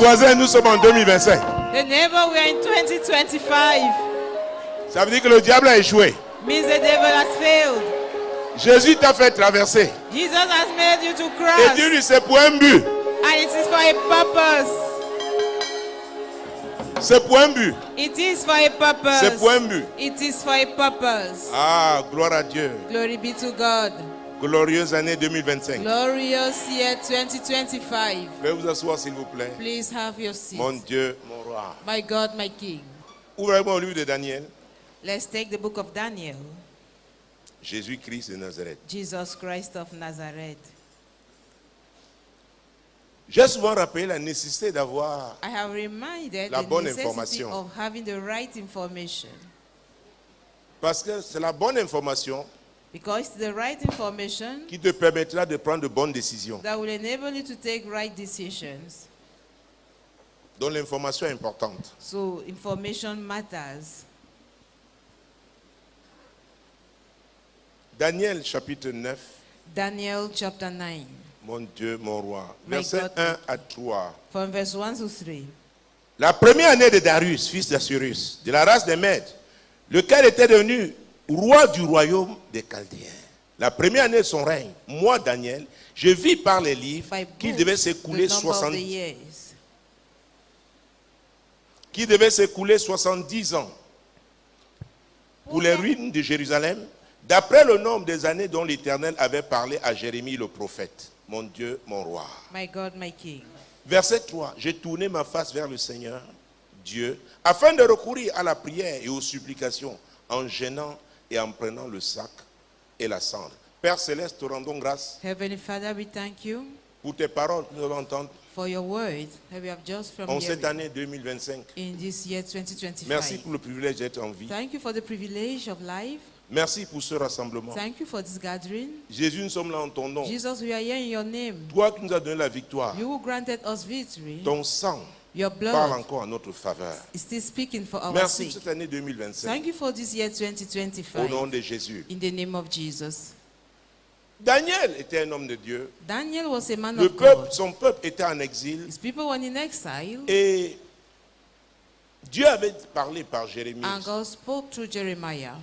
voisin, nous sommes en 2025. The neighbor, we are in 2025. Ça veut dire que le diable a échoué. Means the devil has failed. Jésus t'a fait traverser. Jesus has made you to Et cross. Dieu lui, c'est pour un but. And it is for a purpose. C'est pour un but. It is for a purpose. C'est pour un but. It is for a purpose. Ah, gloire à Dieu. Glory be to God. Glorieuse année 2025. Glorious year 2025. Veuillez vous asseoir, s'il vous plaît. Please have your seat. Mon Dieu, mon roi. My God, my King. Ouvrez-moi au livre de Daniel. Let's take the book of Daniel. Jésus-Christ de Nazareth. Jesus Christ of Nazareth. J'ai souvent rappelé la nécessité d'avoir I have reminded la the bonne necessity information. of having the right information. Parce que c'est la bonne information Because it's the right information qui te permettra de prendre de bonnes décisions. that will enable you to take right decisions. Donc l'information est importante. So information matters. Daniel chapitre 9. Daniel chapter 9, Mon Dieu, mon roi. My Versets God. 1 à 3. from verse 1 to 3. La première année de Darius, fils d'Assyrus, de la race des Mèdes, lequel était devenu roi du royaume des Chaldéens. La première année de son règne, moi, Daniel, je vis par les livres By qu'il book, devait the s'écouler number of 70 the years. qui devait s'écouler 70 ans pour les ruines de Jérusalem, d'après le nombre des années dont l'Éternel avait parlé à Jérémie le prophète. Mon Dieu, mon roi. My God, my King. Verset 3. J'ai tourné ma face vers le Seigneur, Dieu, afin de recourir à la prière et aux supplications, en gênant et en prenant le sac et la cendre. Père Céleste, te rendons grâce Heavenly Father, we thank you pour tes paroles que nous allons entendre for your word that we have just from en cette hearing année 2025. in this year 2025. Merci pour le privilège d'être en vie. Thank you for the privilege of life. Merci pour ce rassemblement. Thank you for this gathering. Jésus, nous sommes là en ton nom. Jesus, we are here in your name. Toi qui nous as donné la victoire, You who granted us victory. ton sang Your parle blood encore en notre faveur. is still speaking for our Merci pour sake. cette année 2025. Thank you for this year Au 2025. nom de Jésus. In the name of Jesus. Daniel était un homme de Dieu. Daniel was a man Le of peuple, God. son peuple était en exil. His people were in exile. Et Dieu avait parlé par Jérémie And God spoke through Jeremiah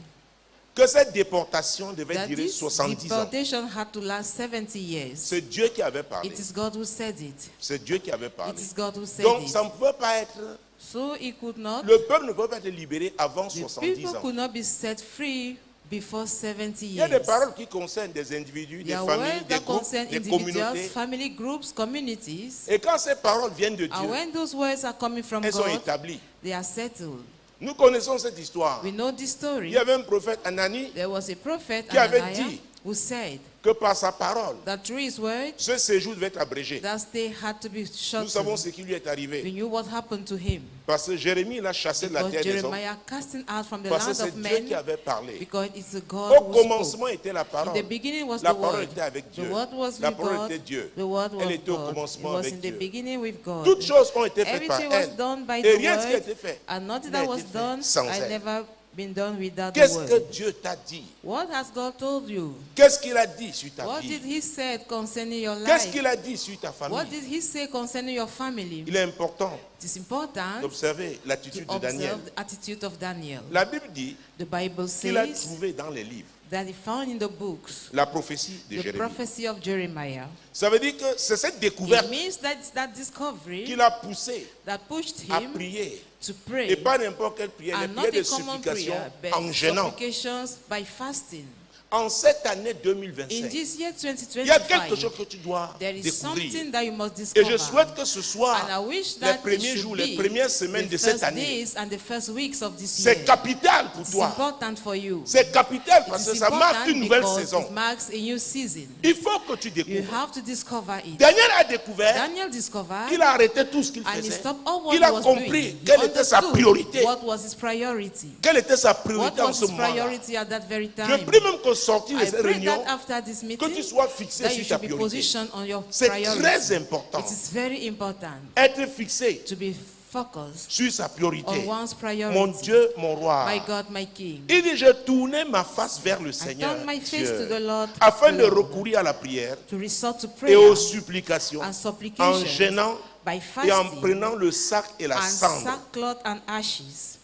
que cette déportation devait that durer this 70 ans. deportation had to last 70 years. C'est Dieu qui avait parlé. It is God who said it. C'est Dieu qui avait It parlé. is God who said Donc it. ça ne pouvait pas être... So he could not, Le peuple ne pouvait pas être libéré avant the 70 people ans. could not be set free before 70 Il y a des years. paroles qui concernent des individus, des There are familles, words des that groupes, concern des individuals, communautés. family groups, communities. Et quand ces paroles viennent de And Dieu, when those words are coming from elles sont God, établies. they are settled. Nous connaissons cette histoire. We know this Il story. y avait un prophète Anani There was a prophet, qui avait Ananiah, dit who said que par sa parole, that through his word, ce séjour devait être abrégé. that stay had to be Nous savons shortened. ce qui lui est We arrivé. knew what happened to him. Parce que Jérémie l'a chassé de la Because terre des hommes. Jeremiah casting out from the Parce que land c'est of Dieu qui men, avait parlé. because it's the God Au who spoke. commencement était la In parole. the beginning was La the parole word. était avec The Dieu. word was La with parole God. était Dieu. The word Elle was était au God. It commencement was avec in the Dieu. beginning with God. Toutes choses ont été faites par Everything was elle. done by Et the rien de ce qui a word, été fait and nothing n'a that été was fait done sans had elle. never been done without the Qu'est-ce que word. Dieu t'a dit? What has God told you? Qu'est-ce qu'il a dit sur ta What vie? did He say concerning your Qu'est-ce life? qu'il a dit sur ta What famille? did He say concerning your family? Il est important It is important d'observer to l'attitude de Daniel. observe the attitude of Daniel. La Bible dit The Bible qu'il a says trouvé dans les livres that he found in the books la prophétie de the Jérémie. prophecy of Jeremiah. Ça veut dire que c'est cette It découverte means that it's that discovery qui l'a poussé that pushed à him prier. to Et pray, pas n'importe quelle prière, les and not prières de a common supplication prayer, but en gênant. supplications by fasting. En cette année In 2025, this year il y a quelque 2025, chose que tu dois there is découvrir. something that you must Et discover. je souhaite que ce soit And I wish les that it premiers should jours, be les premières semaines the de cette first année. days and the first weeks of this C'est year. capital pour It's toi. important for you. C'est capital It parce is que ça marque important une nouvelle because saison. it marks a new season. Il faut que tu You découvres. have to discover it. Daniel a découvert, Daniel discovered il a arrêté tout ce qu'il and he faisait. stopped all what Il he a was compris doing. He quelle était sa understood priorité. what was his priority. Quelle était sa What priorité en was ce his moment-là? priority at that very Je time? prie même qu'au sortir de I cette pray réunion, that after this que meeting, tu sois fixé that you sur ta should be priorité. positioned on your C'est priority. très important. It is very important Être fixé to be focused sur sa priorité. on one's priority. Mon Dieu, mon roi. My God, my King. Il dit, je tournais ma face vers le I Seigneur turned my face Dieu, to the Lord afin de Lord, recourir à la prière to resort to et prayer aux supplications and en supplications gênant by by et en fasting prenant le sac et la and cendre. sackcloth and ashes.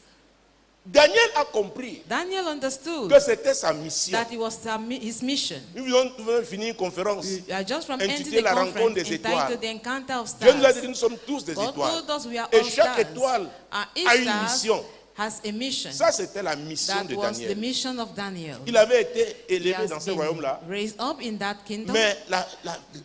Daniel a compris Daniel understood que c'était sa mission. that it was his mission. Nous venons de finir une conférence. We are just from ending Intitulé the La rencontre conference des étoiles. entitled The Encounter of Dieu nous a dit Stars. que nous sommes tous des God étoiles. told us we are Et all chaque stars. étoile And each a une star mission. has a mission. Ça, c'était la mission That de was the Daniel. mission of Daniel. Il avait été He élevé has dans ce been royaume-là. raised up in that kingdom. Mais la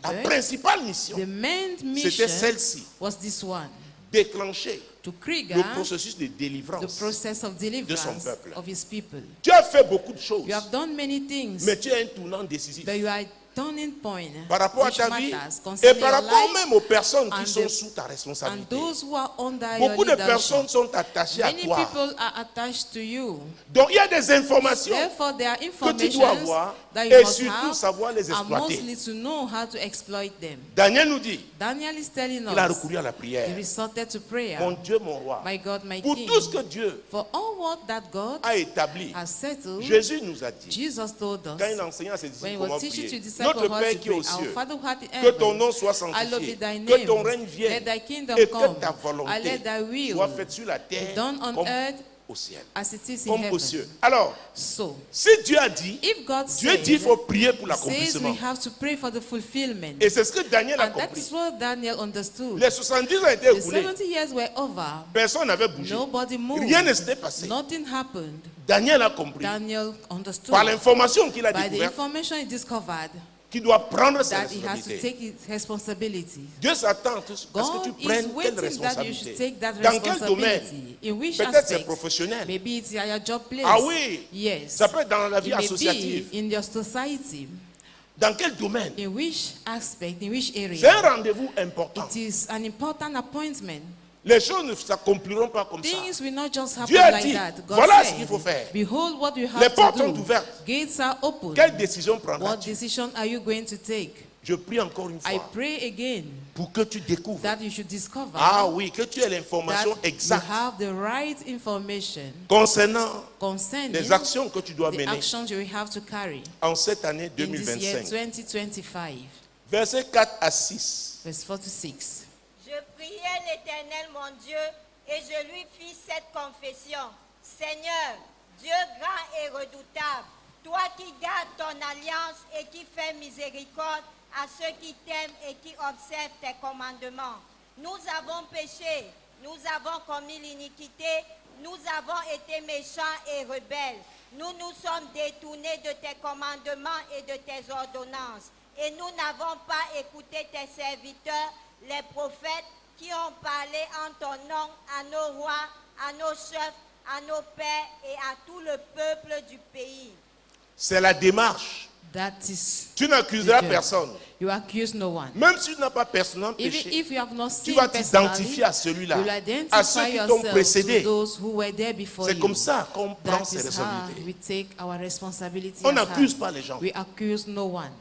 But principale mission, The main c'était mission celle-ci. was this one, Déclencher to le trigger processus de the délivrance. process of deliverance peuple. of his people. Tu as fait beaucoup de choses, You have done many things, mais tu as un tournant décisif but you are a turning point par rapport à which ta vie matters et concerning par your rapport life même aux personnes qui and sont the- sous ta and responsabilité. those who are under your Beaucoup de personnes leadership. sont attachées à Many toi. people are attached to you. Donc il y a des informations Therefore, there are que tu dois informations avoir that you et must surtout have savoir les and exploiter. mostly to know how to exploit them. Daniel nous dit, Daniel is telling il a us recouru à la he prière. resorted to prayer. Mon Dieu, mon roi. My God, my Pour King. tout ce que Dieu For all what that God a établi, has settled, Jésus nous a dit, Jesus told us, quand il enseignait à ses when disciples he comment was teaching to prier, disciples notre how Père to qui est pray, aux our cieux, Father who art in que ton heaven, nom soit hallowed be sanctifié, thy que ton name, règne let vienne thy kingdom et que come, ta and volonté let thy will soit faite sur la terre be done on comme earth au ciel. as it is in Comme heaven. aux cieux. Alors, So, si Dieu a dit, if God Dieu dit qu'il said, faut prier pour says we l'accomplissement. have to pray for the fulfillment, Et c'est ce que Daniel a and that compris. is what Daniel understood. Les 70 ans étaient The écoulés. 70 years were over. Personne n'avait bougé. Nobody moved. Rien ne s'était passé. Nothing happened. Daniel a compris. Daniel understood Par l'information qu'il a by the découverte, information he discovered qu'il doit prendre ses that he has to responsabilités. take his responsibility. Dieu s'attend à ce God que tu is prennes quelle waiting that you should responsabilité. take that Dans quel domaine? responsibility. In which Peut-être c'est aspect? professionnel. Maybe it's at your job place. Ah oui. Yes. Ça peut être dans la vie It may associative. be in your society. Dans quel domaine? In which aspect? In which C'est area? un rendez-vous important. It is an important appointment. Les choses ne s'accompliront pas comme ça. Things will not just happen Dieu a like dit, that. God voilà said, ce qu'il faut faire. Behold what you Les have portes to sont do. ouvertes. Gates are open. Quelle décision What prendras-tu? decision are you going to take? Je prie encore une I fois pray again pour que tu découvres. that you should discover Ah oui, que tu aies that l'information you exacte have the right information concernant concerning les actions que tu dois the mener actions you will have to carry en cette année in this year 2025. 2025. Versets 4 à 6. Verse 46. Je priai l'Éternel mon Dieu et je lui fis cette confession. Seigneur, Dieu grand et redoutable, toi qui gardes ton alliance et qui fais miséricorde à ceux qui t'aiment et qui observent tes commandements. Nous avons péché, nous avons commis l'iniquité, nous avons été méchants et rebelles. Nous nous sommes détournés de tes commandements et de tes ordonnances. Et nous n'avons pas écouté tes serviteurs, les prophètes, qui ont parlé en ton nom à nos rois, à nos chefs, à nos pères et à tout le peuple du pays. C'est la démarche. That is, Tu n'accuseras the judge. personne. You accuse no one. Même si tu n'as pas personnellement Even péché, if you have not tu sinned vas personally, t'identifier à celui-là, you'll à ceux identify qui t'ont yourself précédé. to those who were there before C'est you. comme ça qu'on prend That ses is how responsabilités. we take our responsibility. On as n'accuse hand. pas les gens. We accuse no one.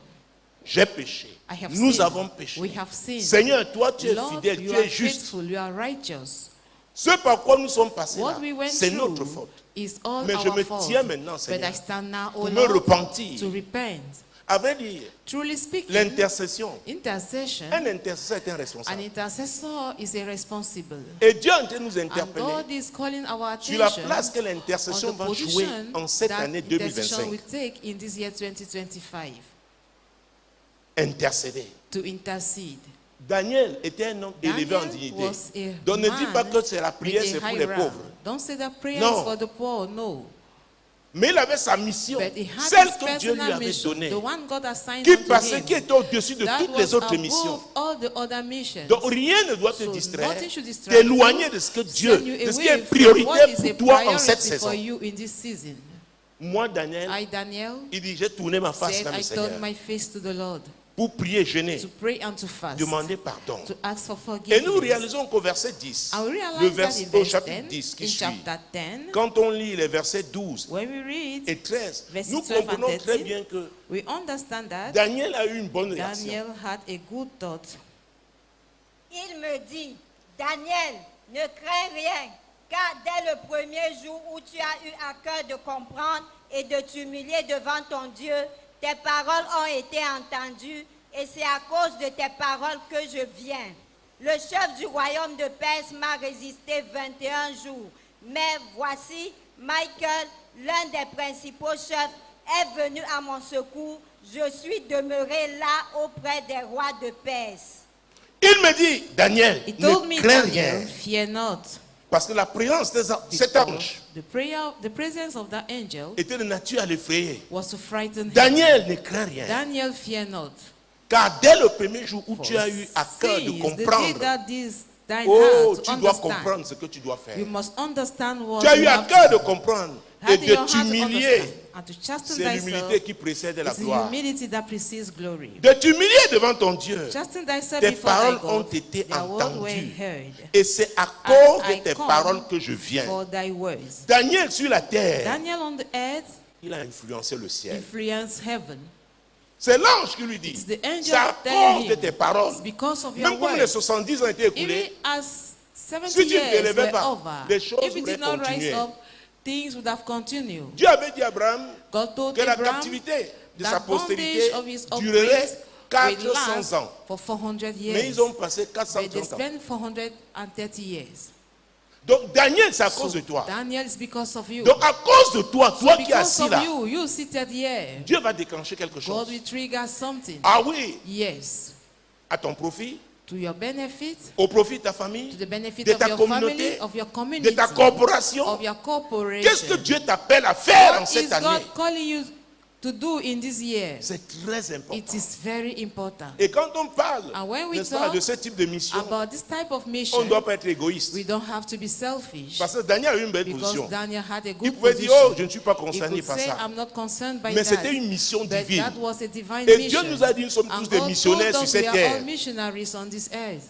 J'ai péché. I have Nous sinned. avons péché. We have sinned. Seigneur, toi tu es Lord, fidèle, you tu are es juste. faithful, you are righteous. Ce par quoi nous sommes passés là, What we went c'est through notre faute. is all Mais je our me fault. tiens maintenant, But Seigneur, I stand now, O pour me Lord, repentir. to repent. À vrai dire, Truly speaking, l'intercession, intercession, un intercesseur est un an responsable. intercessor is a responsible. Et Dieu est en train de nous And interpeller God is calling our sur la attention place que on l'intercession the va jouer position en cette that année intercession 2025. will take in this year 2025 Intercéder. to intercede. Daniel était un homme élevé en Daniel dignité. was a Donc ne dis pas man que c'est la prière, with c'est a pour high les rank. pauvres. Don't say that prayer Non. is for the poor, no. Mais il avait sa mission, But he had celle his que Dieu lui personal avait mission, donnée, the one God assigned qui unto passait, him. qui était au-dessus de That toutes les was autres above missions. all the other missions. Donc rien ne doit te So distraire, nothing should distract you, t'éloigner de ce que Dieu, send you de ce away qui est from what prioritaire is a pour toi en cette priority for saison. you in this season. Moi, Daniel, I, Daniel, il dit, j'ai tourné ma face said, vers le I Seigneur turned my face to the Lord pour prier, jeûner, to pray and to fast, demander pardon. to ask for Et nous forgiveness. réalisons qu'au verset 10, And we le realize that verset, in au verse chapitre 10, 10 qui in suit, chapter 10, quand on lit les versets 12 when we read, et 13, verses nous 12 and comprenons très 13, bien que we understand that Daniel a eu une bonne réaction. Daniel had a good thought. Il me dit, Daniel, ne crains rien, car dès le premier jour où tu as eu à cœur de comprendre et de t'humilier devant ton Dieu, tes paroles ont été entendues et c'est à cause de tes paroles que je viens. Le chef du royaume de Perse m'a résisté 21 jours. Mais voici, Michael, l'un des principaux chefs, est venu à mon secours. Je suis demeuré là auprès des rois de Perse. Il me dit, Daniel, He told me, ne crains rien. Daniel, fear not. Parce que la présence de cet ange The presence of that angel était de nature à l'effrayer. was to frighten him. Daniel, ne crains rien. Daniel, fear not. Car dès le premier jour où For tu as eu à cœur de since the day comprendre, that this thine oh, heart tu to dois understand, comprendre ce que tu dois faire. you must understand what Tu as you eu à have cœur to de comprendre had et in your de heart to t'humilier. understand and to chasten C'est l'humilité thyself. qui précède la It's the gloire. humility that precedes glory. De t'humilier devant ton Dieu. Chasten thyself Tes before thy paroles ont God. été Their words were entendues. heard. Et c'est à cause I de tes come paroles que je viens. For thy words. Daniel sur la terre, Daniel on the earth il a influencé le ciel. influenced heaven. C'est l'ange qui lui dit, It's the angel c'est à telling cause de him. tes paroles. It's because of your Même comme les words. 70 ont été Even écoulés, as 70 Si tu ne te years levais were pas, over, les choses if it auraient did not continué. rise up, things would have continued. Dieu avait dit à Abraham God told que la Abraham captivité de that sa postérité bondage of his durerait upbringing will 400 last ans. for 400 years. Mais ils ont passé But they 430 ans. spent 430 years. Donc Daniel, c'est à So cause de toi. Daniel is because of you. Donc à cause de toi, toi qui es Because assis of là, you, you seated here. Dieu va déclencher quelque God chose. will trigger something. Ah oui, Yes. à ton profit, To your benefit, au profit de ta famille, to the benefit de of ta your communauté, family, of your de community, ta corporation. of your corporation. Qu'est-ce que Dieu t'appelle à faire en What is cette année? God calling you to do in this year? C'est très important. It is very important. Et quand on parle, And when we n'est-ce pas, talk de ce type de mission, About this type of on mission, ne doit pas être égoïste. we don't have to be selfish. Parce que Daniel a eu une belle Because position. Daniel had a Il good pouvait dire, position. oh, je ne suis pas He concerné could par say, ça. I'm not concerned by Mais that. c'était une mission But divine. that was a divine Et mission. Dieu nous a dit, nous sommes tous And des God missionnaires told sur us we cette are all terre. missionaries on this earth.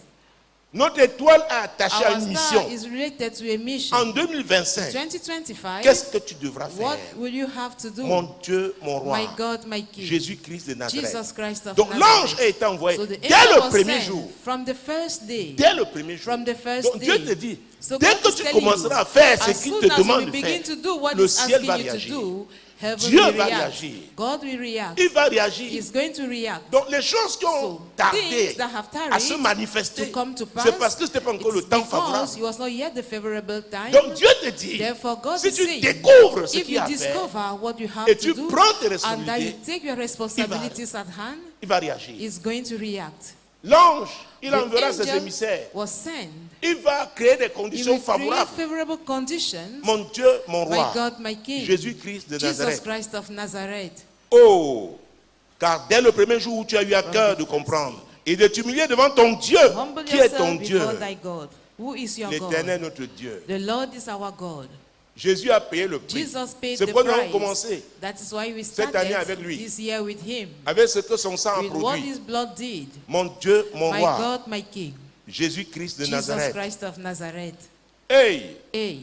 Notre étoile est attachée à Our une star mission. is related to a mission. En 2025, 2025, qu'est-ce que tu devras what faire? will you have to do? Mon Dieu, mon roi, My God, my King, Jésus-Christ de Nazareth. Jesus Christ of Donc l'ange Nazareth. a été envoyé So the dès angel le was premier sent jour. from the first day. Dès le premier jour. From the first Donc Dieu day. te dit, So dès God que is tu telling commenceras you, à faire ce as qu'il soon te as you demande de begin faire, to do what le He's ciel asking va you to réagir. do, heaven Dieu will va react. réagir. God will react. Il va réagir. He's going to react. Donc les choses qui ont So, tardé things that have tarried à se manifester, to come to pass, c'est parce que ce n'était pas encore le it's temps because favorable. it was not yet the favorable time. Donc Dieu te dit, Therefore, God si is tu saying, découvres ce if qu'il y you a à faire, discover what you have et to tu do, prends tes and that you responsabilités, take your responsibilities at hand, il va réagir. is going to react. L'ange, il The enverra ses angel émissaires. was sent. Il va créer des He conditions will create favorables. favorable conditions. Mon Dieu, mon My roi, God, my King, Jésus-Christ de Jesus Nazareth. Christ of Nazareth. Oh, car dès le premier jour où tu as eu à cœur de comprendre et de t'humilier devant ton Dieu, Humble qui est ton yourself Dieu, before thy God. Who is your God? l'Éternel notre Dieu. The Lord is our God. Jésus a payé le prix. Jesus paid C'est the pourquoi nous avons price. commencé That is why we cette année started avec lui. this year with him. avec ce que son sang a With what produit. his blood did. Mon Dieu, mon My roi, God, my King. Jésus-Christ de Jesus Nazareth. Christ of Nazareth. Hey, Hey,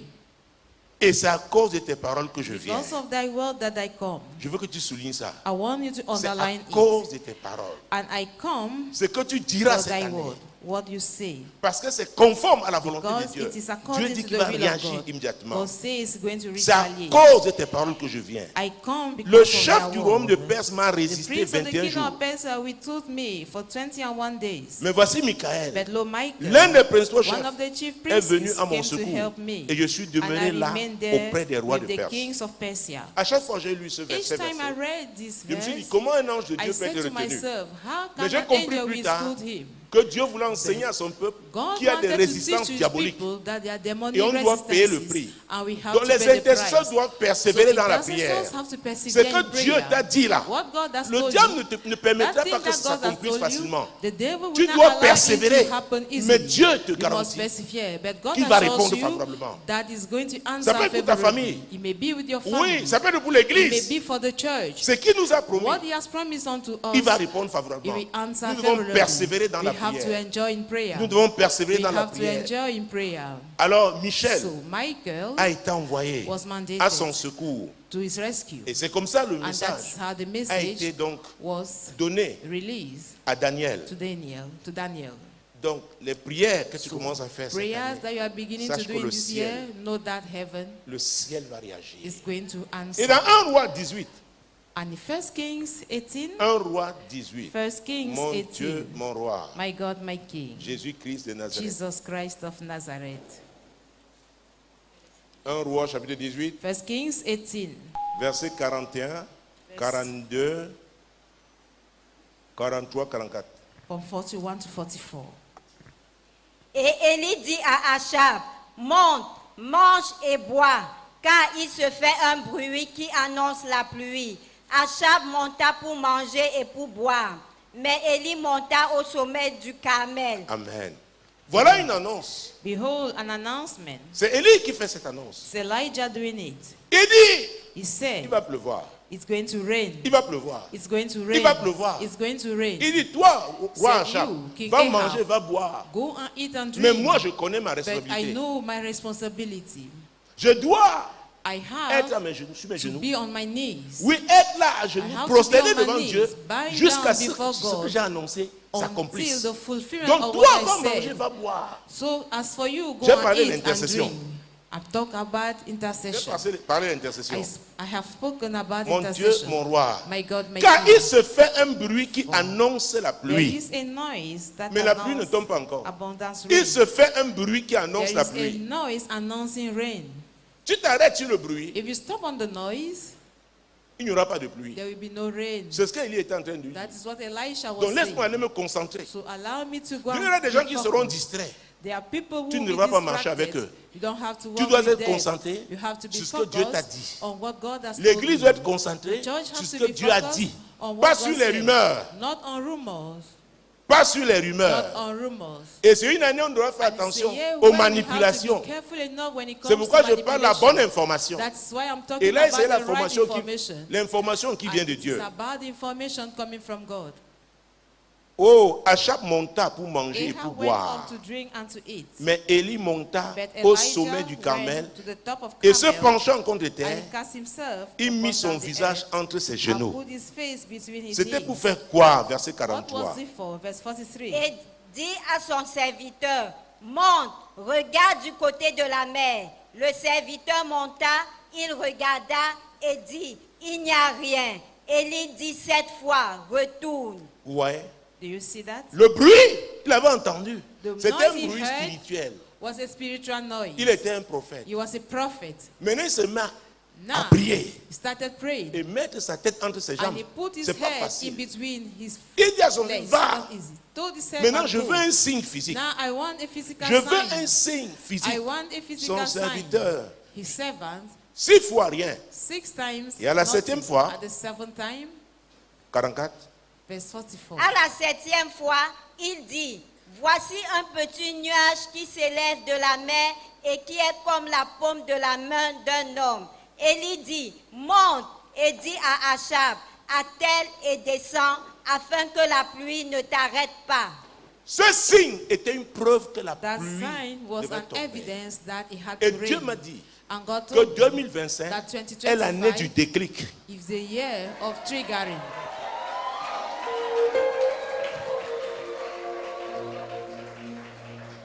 et c'est à cause de tes paroles que je viens. because of thy word that I come. Je veux que tu soulignes ça. I want you to C'est à underline cause it. de tes paroles. And I come Ce que tu diras for cette thy année. word. What you say. Parce que c'est conforme à la volonté de Because Dieu. it is Dieu according dit to qu'il the va will of réagir God. immédiatement. God says he's going to C'est à retaliate. cause de tes paroles que je viens. I come because Le of chef thy du word. royaume de Perse m'a The résisté prince of the 21 kingdom jours. of Persia withstood me for 21 days. Mais voici Michael, But lo, Michael, l'un des principaux one chefs, of the chief est venu princes, à mon came to secours. help me. Et je suis And I demeuré là remained there auprès des rois de with the Perse. kings of Persia. À chaque fois que j'ai lu ce Each verset, time I read this je me suis dit, verse, comment un ange de I Dieu peut said être to retenu? myself, how Mais can j'ai an compris angel plus tard withstood him? que Dieu voulait enseigner à son peuple God qu'il y a des wanted to résistances teach his diaboliques. people that there are demonic Et on doit payer le resistances, prix. and we have Donc to les pay the intercesseurs price. doivent persévérer So dans la intercessors prière. have to Ce persevere in que Dieu prayer. t'a dit là, What God has le told diable you, ne permettra that pas thing que that ça God has s'accomplisse told you, facilement. the devil will Tu not dois allow it persévérer. to happen Mais easily. Dieu te You must garantit persevere. But God qu'il va assures répondre you favorablement. that is going to answer Ça peut être pour ta favorably. famille. It may be with your family. Oui, ça peut être pour It may l'église. be for the church. Ce qu'il nous a promis, What he has promised unto us, il va répondre he favorablement. will answer Nous devons favorably. persévérer dans We la have to prière. enjoy in prayer. Nous devons persévérer We dans la have to prière. enjoy in prayer. Alors Michel So Michael a été envoyé was mandated à son secours. to his rescue. Et c'est comme ça le And message that's how the a été message donc was donné released à Daniel. to Daniel. Donc les prières que tu commences à faire cette Prayers année, that you are beginning sache to do que in le this ciel- year, know that heaven le ciel va réagir. is going to Et answer. dans 1 roi 18, And in 1 Kings 18, 1 Roi 18. 1 Kings Mon 18, Dieu, mon roi. my God, my King, Jésus-Christ de Nazareth. Jesus Christ of Nazareth. 1 Roi chapitre 18, 1 Kings 18, verset 41, 42, 43, 44. from 41 to 44. Et Élie dit à Achab, monte, mange et bois, car il se fait un bruit qui annonce la pluie. Achab monta pour manger et pour boire, mais Élie monta au sommet du Carmel. Amen. Voilà une annonce. Behold, an announcement. C'est Élie qui fait cette annonce. It's Elijah doing it. Il dit, He said, il va pleuvoir. it's going to rain. Il va pleuvoir. It's going to rain. va pleuvoir. It's going to rain. Il dit, toi, roi Said Achab, you, King va Ahab, manger, va boire. Go and eat and Mais drink. moi, je connais ma But I responsabilité. know my responsibility. Je dois I être à have mes genoux, sur mes to genoux. be on my knees Oui, être là à genoux, I have to prosterné be on my devant knees, Dieu, bow jusqu'à down ce before que God j'ai annoncé until s'accomplisse. the fulfillment Donc of toi, what va I manger, said. va boire. So as for you, go J'ai and parlé eat and d'intercession. drink. I've talked about J'ai intercession. parlé d'intercession. I have spoken about Mon Dieu, intercession. mon roi. My God, my Car King. il se fait un bruit qui annonce la There pluie. is a noise that Mais la pluie ne announces tombe pas encore. abundance rain. Il se fait un bruit qui annonce There la is a pluie. noise announcing rain. Tu t'arrêtes sur le bruit, If you stop on the noise, il n'y aura pas de pluie. there will be no rain. C'est ce qu'Élie était en train de dire. That is what Elisha was Donc laisse-moi saying. aller me concentrer. So allow me to go Il y and aura des gens be qui focused. seront distraits. There are people who Tu ne will be devras pas marcher avec distracted. eux. You don't have to Tu walk dois with être them. concentré You have to be sur ce que Dieu t'a focused dit. on what God has told L'église you. doit être concentrée The church sur has ce to que be Dieu a focused dit. on what Pas God sur les said. rumeurs. Not on rumors. Pas sur les Not rumeurs. on rumors. Et c'est une année où on doit faire And it's a attention year aux when we manipulations. have to be careful enough when it comes C'est pourquoi to je parle la bonne manipulation. information. That's why I'm Et talking là, c'est about the right l'information qui vient de It's Dieu. about information coming from God. Oh, Achab monta pour manger et pour Ahab went boire. up to drink and to eat. Mais Élie monta But au Elijah sommet du Carmel went to the top of et se Carmel penchant contre terre, and cast himself il mit upon son the visage earth entre ses and genoux. put his face between his C'était knees. pour faire quoi, verset What 43? was it for? Verse 43. Et dit à son serviteur, monte, regarde du côté de la mer. Le serviteur monta, il regarda et dit, il n'y a rien. Élie dit 7 fois, retourne. Ouais. Do you see that? Le bruit, il avait entendu. The C'était noise un he bruit heard spirituel. Was a spiritual noise. Il était un prophète. He was a prophet. Maintenant, il se met à Now, prier he started praying. et mettre sa tête entre ses And jambes. he put his C'est pas head in facile. between his Il dit à son legs. fils, It's va. not easy. Told his Maintenant, servant, je "Go." veux un signe physique. Now I want a physical Je veux un sign. signe I physique. want a Son physical sign. serviteur, His servant, 6 fois rien. 6 times. Et à la nothing. 7e fois, At the 7th time, 44. verse 44. À la 7e fois, il dit, voici un petit nuage qui s'élève de la mer et qui est comme la paume de la main d'un homme. Élie dit, monte et dit à Achab, attelle et descends afin que la pluie ne t'arrête pas. Ce signe était une preuve que la That pluie sign was devait an tomber. evidence that it had Et to Dieu rain. m'a dit And God que told me 2025 that 2025 est l'année du déclic. is the year of triggering.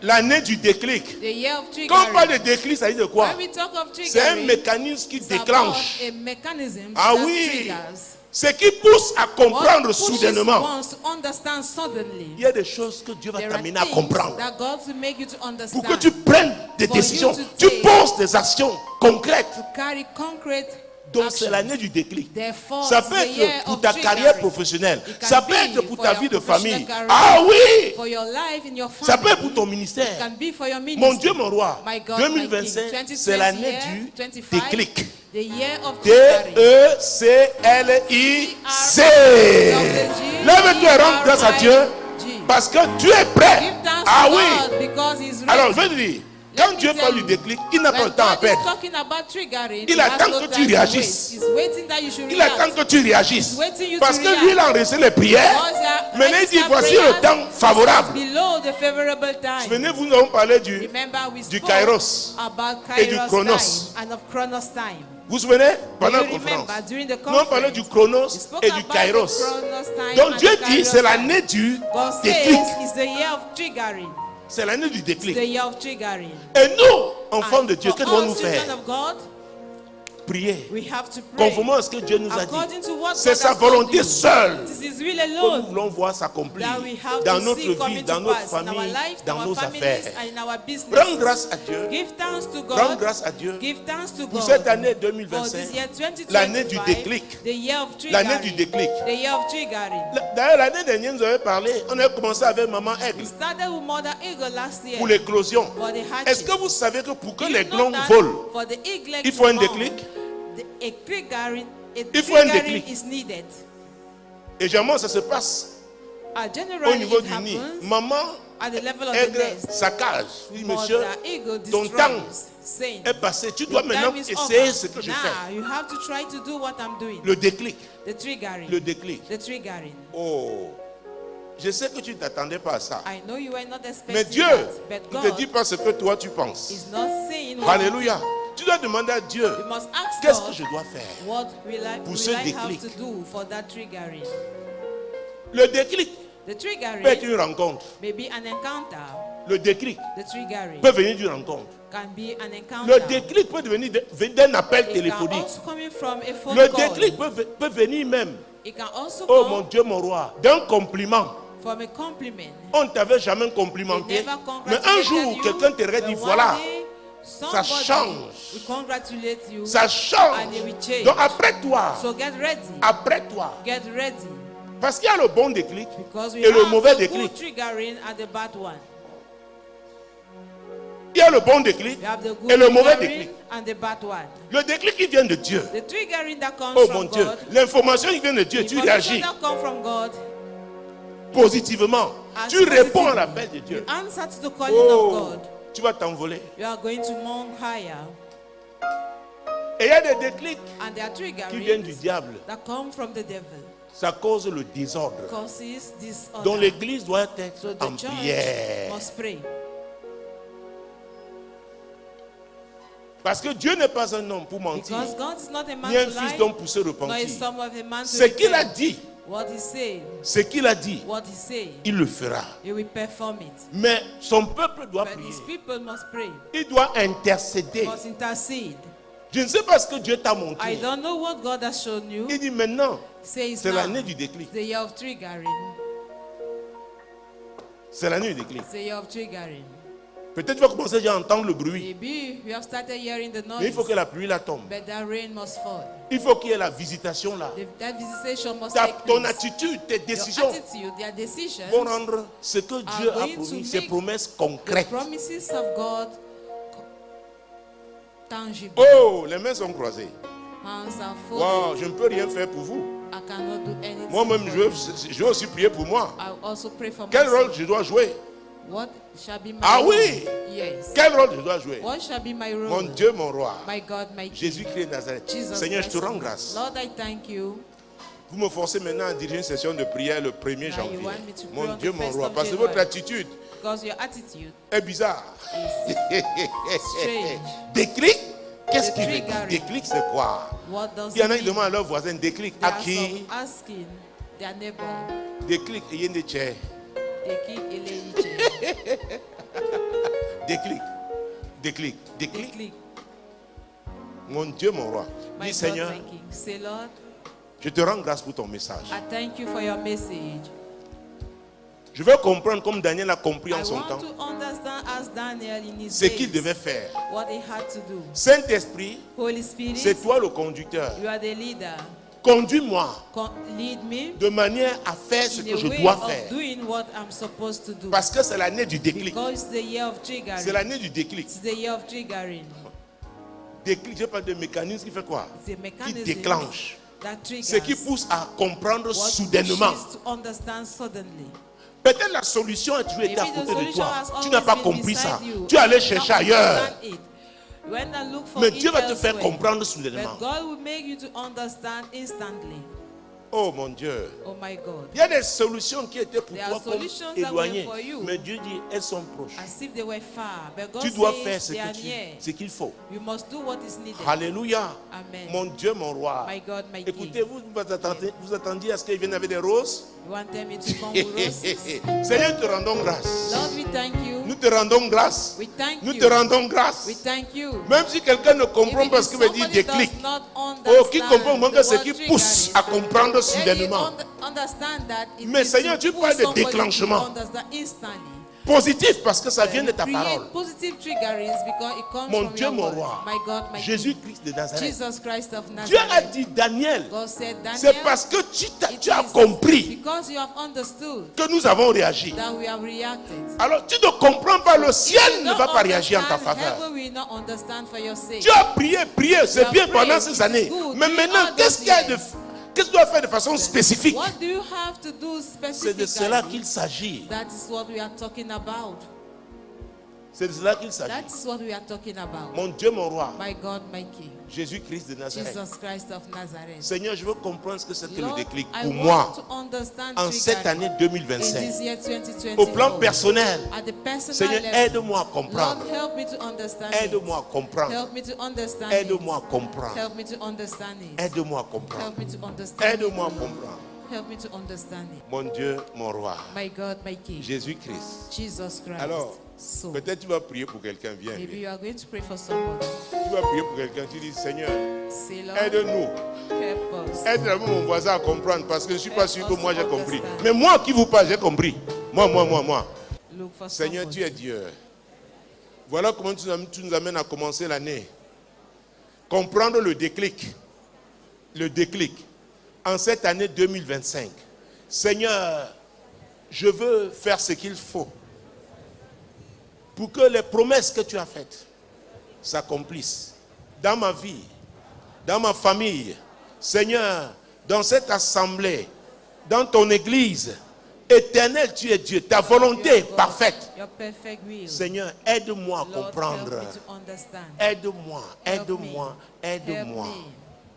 L'année du déclic. The year of Quand on parle triggering. de déclic, ça veut dire quoi? When we talk of C'est un triggering, mécanisme qui it's about déclenche. a mechanism Ah that oui. triggers. Ce qui pousse à comprendre What pushes soudainement. one to understand suddenly. Il y a des choses que Dieu va There are t'amener à things comprendre. that God will make you to Pour understand. que tu prennes des For you décisions. to Tu take- poses des actions concrètes. To carry concrete Donc c'est actions. l'année du déclic. Therefore, Ça it's peut the year être pour of ta triggering. carrière professionnelle. It can Ça peut be être pour for ta your vie de professional famille. career. Ah oui! For your life in your Ça peut family. être pour ton It ministère. can be for your Mon ministry. Dieu, mon roi. My God, my King. 2025, 2020 c'est l'année year, du 25, déclic. The year of triggering. D-E-C-L-I-C. Lève-toi et rends grâce à Dieu parce que tu es prêt. Give thanks Ah to oui. God because He's ready. Alors, je veux te dire, Let quand me Dieu tell parle du you, déclic, il n'a pas when le temps à God is perdre. talking about triggering, Il he has attend no que tu time to réagisses. waste. He's waiting that you should Il react. attend que tu réagisses. He's waiting you Parce to que react. lui, il a enregistré les prières. Because he has Maintenant, il dit, registered voici prayers, le temps favorable. below the favorable time. Souvenez-vous, nous avons parlé du Remember, we du spoke Kairos about et du Kairos Chronos. time and of Chronos time. Vous vous souvenez? Pendant Do la you conférence. remember during the Nous avons parlé conference? du Chronos We spoke et du about the Kairos. Chronos time Donc and Dieu the dit, Kairos c'est time. l'année du God déclic. says it's the year of triggering. C'est l'année du It's déclic. the year of triggering. Et nous, enfants And de Dieu, for que devons-nous us, children faire? of God, prier We have to pray conformément à ce que Dieu nous a dit. according to what C'est God sa has told volonté you. seule It is His will que nous alone voulons voir s'accomplir that we have dans to notre see vie, coming dans to notre pass in our famille, life, in dans our nos families, affaires. and in our Rends business. grâce à Dieu. Give thanks to Rends God. grâce à Dieu Give thanks to pour God. cette année For 2025, this year 2025, l'année du déclic. the year of L'année du triggering. déclic. The year of triggering. D'ailleurs, l'année dernière, nous avons parlé, on a commencé avec Maman Aigle We started with Mother Eagle last year pour l'éclosion. for the Est-ce hatching. que vous savez que pour que Do you les know glands that volent, for the eaglet il faut un to déclic? a triggering, Il faut un triggering déclic. is needed. Et généralement, ça se passe au Generally, niveau it du nid. happens Maman at the level of the Aigle nest. saccage. Oui, monsieur, Mother Eagle ton temps destroys, saying, est passé. Tu dois "Your maintenant time is essayer over. ce que je Now fais. you have to try to do what I'm doing." Le déclic. The triggering. Le déclic. The triggering. Oh, je sais que tu ne t'attendais pas à ça. I know you were not expecting Mais Dieu that, but ne te God dit pas ce que toi tu penses. is not saying what Alléluia. Tu dois demander à Dieu, you must ask qu'est-ce que God, je dois faire? what will I, pour will ce I have déclic? to do for that triggering? Le déclic The peut être triggering une rencontre. may be an encounter. Le déclic The triggering peut venir d'une rencontre. can be an encounter. Le déclic peut venir d'un appel It can téléphonique. also come from a phone Le call. déclic peut venir même, It can also oh come mon Dieu, mon roi, d'un compliment. from a compliment. On ne t'avait jamais They complimenté. never Mais un congratulated jour, you, quelqu'un t'aurait but dit, one voilà, day, ça somebody change. will congratulate you, Ça change. and it will change. Donc après toi, So get ready. après toi, Get ready. parce qu'il y a le bon déclic Because we et le have mauvais the déclic. good triggering and the bad one. Il y a le bon déclic We have the good et le mauvais triggering déclic. and the bad one. Le déclic qui vient de Dieu. The triggering that comes Oh from mon Dieu, God, l'information qui vient de Dieu, the tu information réagis that comes from God, positivement. as Tu réponds positive. à l'appel de Dieu. You answer to the calling Oh, of God. tu vas t'envoler. You are going to mount higher. Et il y a des déclics And there are qui viennent triggerings du diable. that come from the devil. Ça cause le désordre. Causes disorder. Donc l'église doit être So the en church prière. must pray. Parce que Dieu n'est pas un homme pour mentir, Because God is not a man ni un to fils lie, d'homme pour se nor is repentir. son of a man to Ce qu'il a repent. dit, What he said, ce qu'il a dit, what he said, il le fera. he will perform it. Mais son peuple doit But prier. his people must pray, Il doit intercéder. must intercede. Je ne sais pas ce que Dieu t'a I montré. don't know what God has shown you. Il dit maintenant, Says c'est now, l'année du déclic. it's the year of triggering. C'est l'année du déclic. It's the year of triggering. Peut-être tu vas commencer déjà à entendre le bruit. Maybe we have started hearing the Mais il noise, faut que la pluie là tombe. but that rain must fall. Il faut qu'il y ait la visitation là. That visitation must Ta- take ton place. attitude, tes Your décisions attitude, their decisions, vont rendre ce que Dieu a going to promis, ses make promesses the concrètes. promises of God tangible. Oh, les mains sont croisées. Hands are full. Wow, je ne peux rien faire pour vous. I cannot do anything. Moi-même, for you. je vais aussi prier pour moi. I also pray for Quel myself. rôle je dois jouer? What shall be my Ah role? oui! Yes. Quel rôle je dois jouer? What shall be my role? Mon Dieu, mon roi. My God, my King. Jésus-Christ de Nazareth. Jesus Seigneur, je te Christ. rends grâce. Lord, I thank you. Vous me forcez maintenant à diriger une session de prière le 1er Now you janvier. want me to pray Mon on Dieu, the mon 1st roi. of Parce que January. votre attitude Because your attitude est bizarre. is strange. Déclic? Qu'est-ce The qui veut dire? triggering. Déclic, c'est quoi? What does Il y en a it qui mean? demandent à leur voisin déclic. There À are qui? some asking their neighbor. Déclic. Et il y a une chair. Eki Eleiche. Déclic. Déclic. Déclic. Déclic. Mon Dieu, mon roi. My Dis God, Seigneur, my King. Say, Lord, je te rends grâce pour ton message. I thank you for your message. Je veux comprendre comme Daniel a compris en I son want temps to understand as Daniel in his ce qu'il days, devait faire. what he had to do. Saint-Esprit, Holy Spirit, c'est toi le conducteur. you are the leader. Conduis-moi Lead me de manière à faire ce in que the je way dois of faire. doing what I'm supposed to do. Parce que c'est l'année du déclic. Because it's the year of C'est triggering. l'année du déclic. It's the year of triggering. Déclic, je parle de mécanisme qui fait quoi? It's a Qui mechanism déclenche. that triggers. Ce qui pousse à comprendre what soudainement. pushes to understand suddenly. Peut-être la solution a toujours été à Maybe the côté de solution toi. has Tu always n'as pas been compris beside ça. you. Tu es allé You chercher don't ailleurs. understand it. You went and look for Mais it Dieu va te faire elsewhere. comprendre soudainement. But God will make you to understand instantly. Oh mon Dieu. Oh my God. Il y a des solutions qui étaient pour There toi are comme solutions that were éloignées. for you. Mais Dieu dit, elles sont proches. As if they were far. But God Tu dois says faire ce they are que near. ce qu'il faut. You must do what is needed. Alléluia. Amen. Mon Dieu, mon roi. My God, my Écoutez, King. vous attendiez à ce qu'ils viennent avec des roses. You want me to come with roses? Seigneur, te rendons grâce. Lord, we thank you. Nous te rendons grâce. We thank Nous you. te rendons grâce. We thank you. Même si quelqu'un ne comprend Even pas if ce que veut dire somebody déclic. does not Oh, qui comprend understand moins the que ce word qui triggering, pousse à comprendre let him soudainement. understand that it Mais is Seigneur, to tu push parles de somebody to déclenchement. understand instantly. Positif parce que ça vient de ta Create parole. positive triggerings because it comes Mon from Dieu, your mon word. roi. My God, my King. Jésus-Christ de Nazareth. Jesus Christ of Dieu a Nazareth. dit Daniel. God said, C'est Daniel, parce que tu it as is compris because you have understood que nous avons réagi. that we have reacted. Alors tu ne comprends pas, le You ciel ne don't va pas réagir en ta understand, faveur. heaven will not understand for your sake. Tu as prié, c'est have bien prayed, pendant it ces is années. good. Mais During maintenant, all qu'est-ce those qu'il y a de, years. qu'est-ce que tu dois faire de façon spécifique? What do you have to do C'est de cela specifically? qu'il s'agit. That is what we are talking about. C'est de cela qu'il s'agit. That is what we are talking about. Mon Dieu, mon roi, My God, my King, Jésus-Christ de Nazareth. Jesus Christ of Nazareth. Seigneur, je veux comprendre ce que c'est que le Lord, déclic I pour want moi to understand en cette année in 2025. this year 2024. Au plan personnel, At the personal Seigneur, level, aide-moi à comprendre. Lord, help me to understand Aide-moi à comprendre. it. Help me to understand Aide-moi à it. comprendre. Help me to understand it. Aide-moi à comprendre. Help me to understand Aide-moi à it. comprendre. Help me to understand it. Mon Dieu, mon roi, My God, my King, Jésus-Christ. Jesus Christ. Alors, So, peut-être tu vas prier pour quelqu'un. Viens. maybe viens. you are going to pray for somebody. Tu vas prier pour quelqu'un. Tu dis, Seigneur, Say, Lord, aide-nous. help us. Aide mon voisin à comprendre parce que je ne suis pas Help sûr que us moi to j'ai compris. understand. Mais moi qui vous parle, j'ai compris. Moi. Look for Seigneur, somebody. tu es Dieu. Voilà comment tu nous amènes à commencer l'année. Comprendre le déclic. Le déclic. En cette année 2025. Seigneur, je veux faire ce qu'il faut pour que les promesses que tu as faites s'accomplissent dans ma vie, dans ma famille. Seigneur, dans cette assemblée, dans ton église, éternel, tu es Dieu. Ta volonté Your est God, parfaite. Your perfect will. Seigneur, aide-moi à Lord, comprendre. help me to understand. Aide-moi, Help aide-moi, me. aide-moi,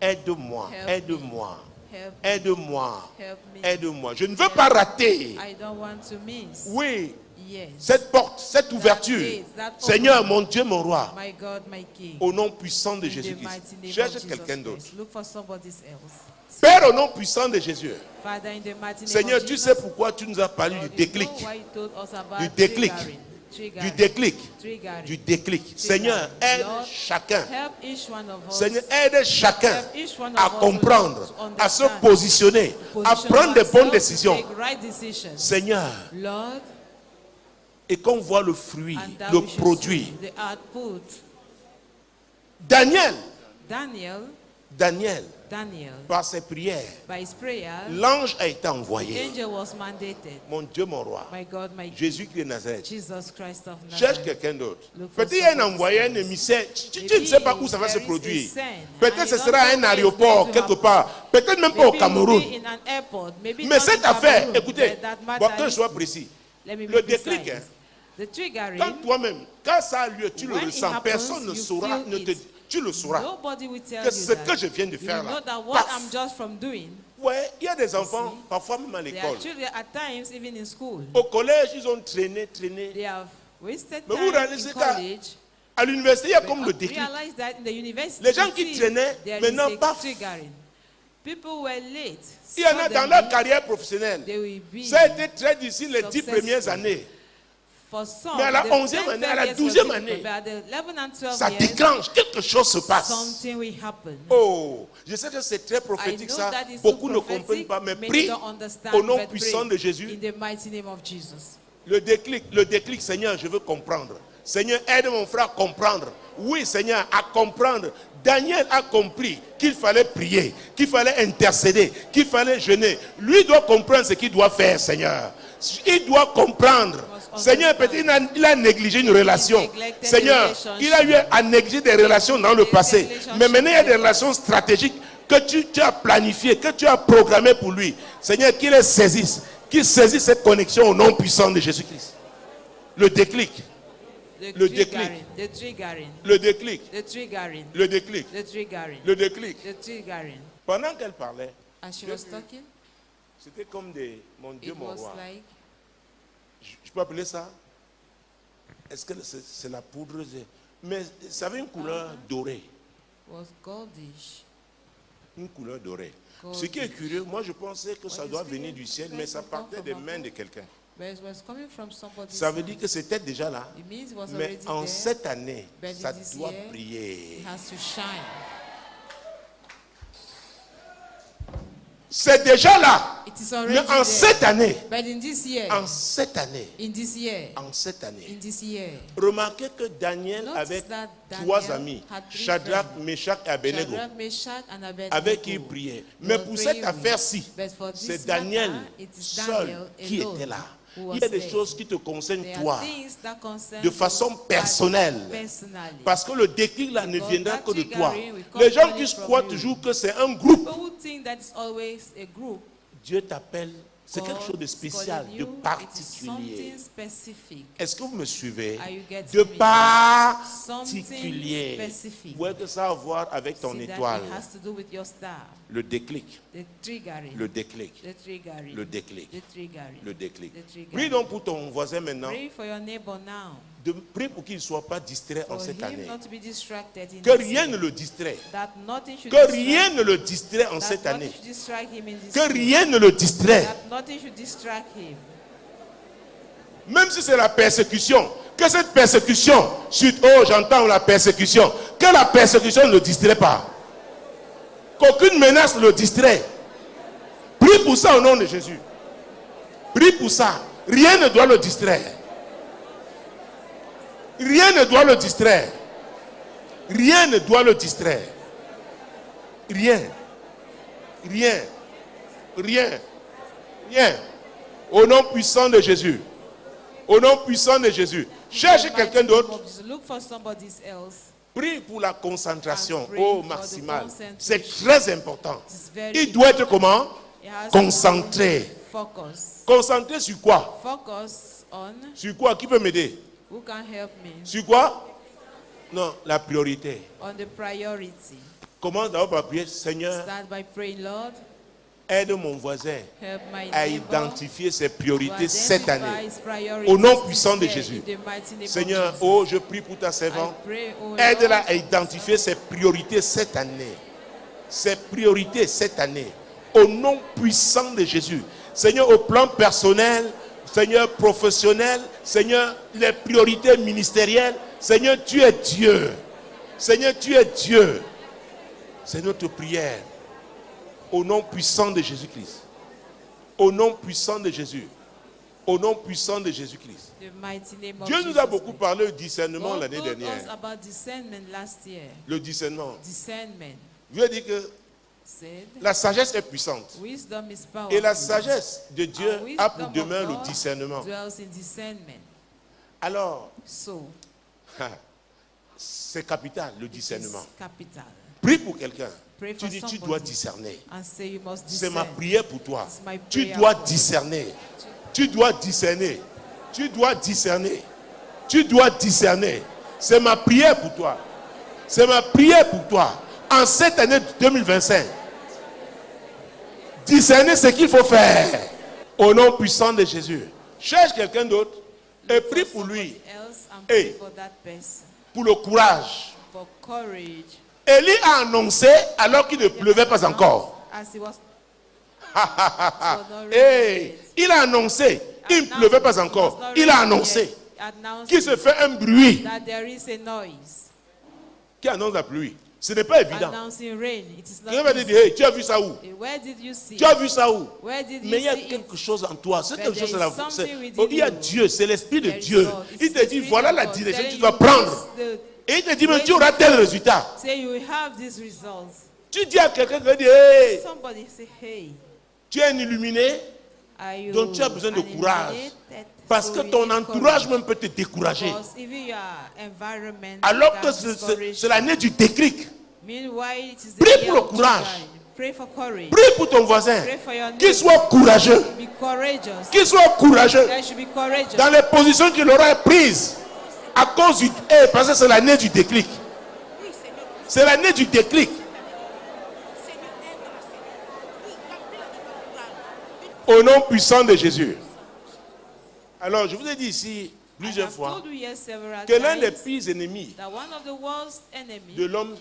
Help aide-moi, Help aide-moi, Help me. aide-moi, Help me. aide-moi. Je ne veux pas rater, I don't want to miss. oui, Yes. cette porte, cette ouverture. gate, that Seigneur, opening. mon Dieu, mon roi, My God, my King. au nom puissant de In the Jésus-Christ. mighty name of Cherche Jesus quelqu'un d'autre. Christ. Look for somebody else. Père, au nom puissant de Jésus. Father, in the mighty name Seigneur, of tu Jesus, sais pourquoi tu nous as parlé Lord, du you déclic. know why you told us about Du déclic. triggering. Du Triggering. déclic. Triggering. Du déclic. Seigneur, aide Lord, chacun. help each one of us. Seigneur, aide chacun Help each one à of us, comprendre, Lord, to à se understand. positionner, à Position prendre de bonnes ourselves, décisions. Take right decisions. Seigneur, Lord, et qu'on voit le fruit, and that le we should produit. see the output. Daniel, Daniel, par ses prières, by his prayer, l'ange a été envoyé. angel was mandated. Mon Dieu, mon roi, My God, my King, Jésus-Christ de Nazareth. Jesus Christ of Cherche Nazareth. quelqu'un d'autre. Look for Peut-être il y a un somebody envoyé, un else. émissaire. Tu ne Maybe sais pas où ça va se there is produire. a send, Peut-être and ce you sera don't à un know where it's aéroport, going to quelque happen. part. Peut-être même pas au Maybe it will Cameroun. be in an airport, maybe Mais not cette in affaire, Cameroon, écoutez, but that bon, matter que je is- sois précis. Let me be Le precise. déclic, hein. The triggering, Quand toi-même, quand ça a lieu, tu le When it ressens. happens, Personne ne you saura, feel ne te, it. tu le sauras. nobody will tell Que you ce that. que je viens de You faire know là. that what Paf. I'm just from doing. Ouais, il y a des enfants, see, parfois même à There l'école. are children at times, even in school, Au collège, ils ont traîné. they have wasted Mais vous time réalisez in qu'à- college. À l'université, il y a But comme le déclic. realize that in the university, Les gens qui see, traînaient, there maintenant, is a paf. triggering. People were late. Il y en a dans Suddenly, leur carrière professionnelle. they will be Ça a été très difficile les 10 successful. premières années. For some, Mais à la the 11e 10th année, à la years were 12e difficult, année, but at the 11 and 12 Ça years, déclenche, quelque chose se passe. something will happen. Oh, je sais que c'est très I prophétique know ça. that is Beaucoup so ne comprennent prophetic, pas, mais many prie don't understand, au nom but puissant pray de Jésus. in the mighty name of Jesus. Le déclic, Seigneur, je veux comprendre. Seigneur, aide mon frère à comprendre. Oui, Seigneur, à comprendre. Daniel a compris qu'il fallait prier, qu'il fallait intercéder, qu'il fallait jeûner. Lui doit comprendre ce qu'il doit faire, Seigneur. Il doit comprendre. Seigneur, peut-être il a négligé une relation. Seigneur, il a eu à négliger des relations dans le passé. Mais maintenant, il y a des relations stratégiques que tu as planifiées, que tu as programmées pour lui. Seigneur, qu'il les saisisse. Qu'il saisisse cette connexion au nom puissant de Jésus-Christ. Le déclic. Le déclic. The triggering. Le déclic. The triggering. Le déclic. The triggering. Le déclic. The triggering. Pendant qu'elle parlait, As she was talking, c'était comme des... Mon Dieu, it mon was roi. like, Je peux appeler ça? Est-ce que c'est la poudre? Mais ça avait une couleur dorée. was goldish. Une couleur dorée. Ce qui est curieux, moi je pensais que ça doit venir du ciel, mais ça partait des mains de quelqu'un. But it was coming from somebody's Ça veut hand. dire que c'était déjà là. It means it was Mais already en there. cette année, But ça this doit year, briller. It has to shine. C'est déjà là. It is Mais already en there. cette année, But in this year, en cette année, in this year, en cette année, in this year, remarquez que Daniel Notice avait that Daniel trois amis, had three Shadrach, friends. Meshach et Abednego, Shadrach, Meshach, and Abednego, avec qui il priait. they Mais were pour praying cette affaire-ci, with. But for this c'est Daniel matter, it is seul Daniel qui alone était là. who Il y a was des there. choses qui te concernent There are toi, things that concern de façon you personnelle. personally. Parce que le déclic là ne Because viendra that que de toi. triggering will come Les gens only qui from croient you. toujours que c'est un groupe. People who think that it's always a group, Dieu t'appelle, c'est quelque God chose de is spécial, calling de you, it is particulier. something specific. Est-ce que vous me suivez? Are you getting De me? particulier. Something specific. Vous voyez que ça a à voir avec ton See that étoile. it has to do with your star, Le déclic. the triggering, Le déclic. the triggering, Le déclic. the triggering, Le déclic. the triggering. Prie donc pour ton voisin maintenant. Pray for your neighbor now, Prie pour qu'il ne soit pas distrait en for cette him année. not to be distracted in Que this rien year. ne le distrait. That nothing should Que distract- rien ne le distrait en that cette nothing année. should distract him in this Que year. rien ne le distrait. That nothing should distract him. Même si c'est la persécution. Que cette persécution, suite, oh j'entends la persécution. Que la persécution ne le distrait pas. Qu'aucune menace ne le distrait. Prie pour ça au nom de Jésus. Prie pour ça. Rien ne doit le distraire. Rien ne doit le distraire. Rien ne doit le distraire. Rien. Rien. Rien. Rien. Au nom puissant de Jésus. Au nom puissant de Jésus. Cherche quelqu'un d'autre. Look for somebody else. Prie pour la concentration And pray au for maximal. the concentration. C'est très important. It's very Il doit être comment? It has Concentré. to focus. Concentré sur quoi? Focus on Sur quoi? Qui peut m'aider? who can help me. Sur quoi? Non, la priorité. On the priority. Commence d'abord par prier. Seigneur, Start by praying, Lord, aide mon voisin help my à neighbor identifier ses to priorités cette identify année. his priorities Au nom this puissant de year, Jésus. in the mighty name of Seigneur, Jesus. oh, je prie pour ta I servante. pray, oh Aide-la Lord, à identifier ses priorités cette année. Ses priorités cette année. Au nom puissant de Jésus. Seigneur, au plan personnel, Seigneur, professionnel, Seigneur, les priorités ministérielles. Seigneur, tu es Dieu. Seigneur, tu es Dieu. C'est notre prière. Au nom puissant de Jésus-Christ. Au nom puissant de Jésus. Au nom puissant de Jésus-Christ. the mighty name of Dieu nous a Jesus. beaucoup parlé du discernement God l'année told us dernière. about discernment last year. Le discernement. Discernment Je veux dire que said, la sagesse est puissante. wisdom is Et la powerful. sagesse de Dieu And a pour wisdom demain of le God discernement. dwells in discernment. Alors, So, c'est capital le it is discernement. capital. Prie pour quelqu'un. Pray Tu for dis, tu somebody. dois discerner. And say you must C'est ma discern. prière pour toi. It's my Tu prayer dois for you. discerner. Tu dois discerner. Tu dois discerner. Tu dois discerner. C'est ma prière pour toi. C'est ma prière pour toi. En cette année 2025, discerner ce qu'il faut faire. Au nom puissant de Jésus. Cherche quelqu'un d'autre et Look prie for pour lui. somebody else and Hey. pray for that person. Pour le courage. For courage. Élie a annoncé alors qu'il ne pleuvait pas encore. As he was Hey, il a annoncé. Il ne pleuvait pas encore. Il a annoncé qu'il se fait un bruit. that there is a noise. Qui annonce la pluie? Ce n'est pas évident. Announcing rain. It is Quelqu'un va not te dire, hey, tu as vu ça où? easy. Where did you see? Tu as vu ça où? Where did you Mais il y a see it? quelque chose en toi. C'est But quelque chose there là. is something within Oh, il y a you. Dieu, c'est l'Esprit de There is Dieu. God. It's Il te the dit, Spirit voilà of la God direction que telling tu dois you prendre. this, Et il te dit, mais tu auras tel résultat. say you will have these results. Tu dis à quelqu'un qui va dire, hey, Somebody say, hey, tu es un illuminé. are you Donc tu as besoin de an courage. illuminated? Parce So que you ton need entourage courage. même peut te décourager. Because even your environment Alors can que c'est discourage l'année du déclic. Meanwhile, it is the Prie year pour le of courage. trial. Pray for courage. Prie pour ton voisin. Pray for your Qu'il neighbor. soit courageux. Be courageous. Qu'il soit courageux. There should be courageous. Dans les positions qu'il aura prises. À cause du... Eh, parce que c'est l'année du déclic. C'est l'année du déclic. Au nom puissant de Jésus. Alors, je vous ai dit ici plusieurs I've fois told you here several que l'un des times pires ennemis that one of the worst enemies de l'homme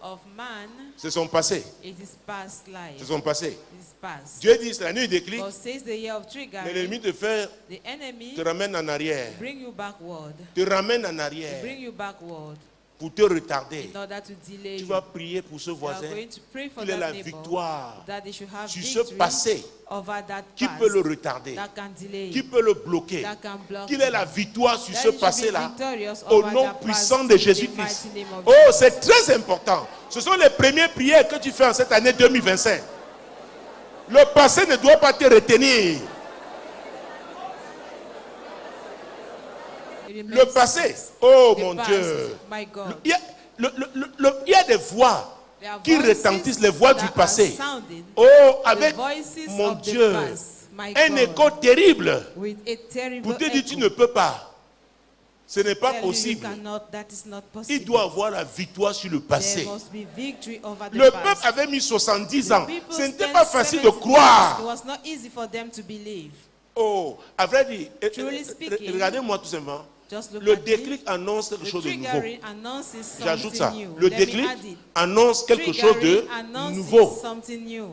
of man, C'est son passé. it is past life. C'est son passé. It is past. Dieu dit, c'est la nuit du déclic. God says the year of Mais l'ennemi triggering, te fait, the enemy te ramène en arrière. bring you backward. Te ramène en Bring arrière you backward pour te retarder. in order to delay Tu you. vas prier pour ce You are voisin going to pray for qu'il ait la that neighbor victoire that they should have sur ce victory passé over that qui past peut le retarder, that can delay qui you, peut le bloquer, that can block qu'il ait you. la victoire sur That ce you should be passé-là victorious au over nom that puissant past de in the Jésus-Christ. mighty name of Oh, Jesus. c'est très important. Ce sont les premières prières que tu fais en cette année 2025. Le passé ne doit pas te retenir. It Le remains passé, oh the mon past, Dieu. my God. Il y a des voix There are qui voices retentissent, les voix that du are passé. sounding, Oh, the avec voices mon of the Dieu, past, my un God, écho terrible with a terrible pour te dire tu echo. ne peux pas. Ce n'est pas Tell you you possible. cannot, that is not Il possible. doit avoir la victoire sur le passé. There must be victory over the Le past. peuple avait mis 70 The ans. people Ce n'était spent pas facile de 70 years. It croire. was not easy for them to believe. Oh, à vrai dire, Truly speaking, regardez-moi tout simplement. Just look Le at me. déclic annonce quelque The chose de nouveau. triggering announces J'ajoute ça. something new. Le Let me déclic add it. annonce quelque chose de Triggering announces nouveau. something new.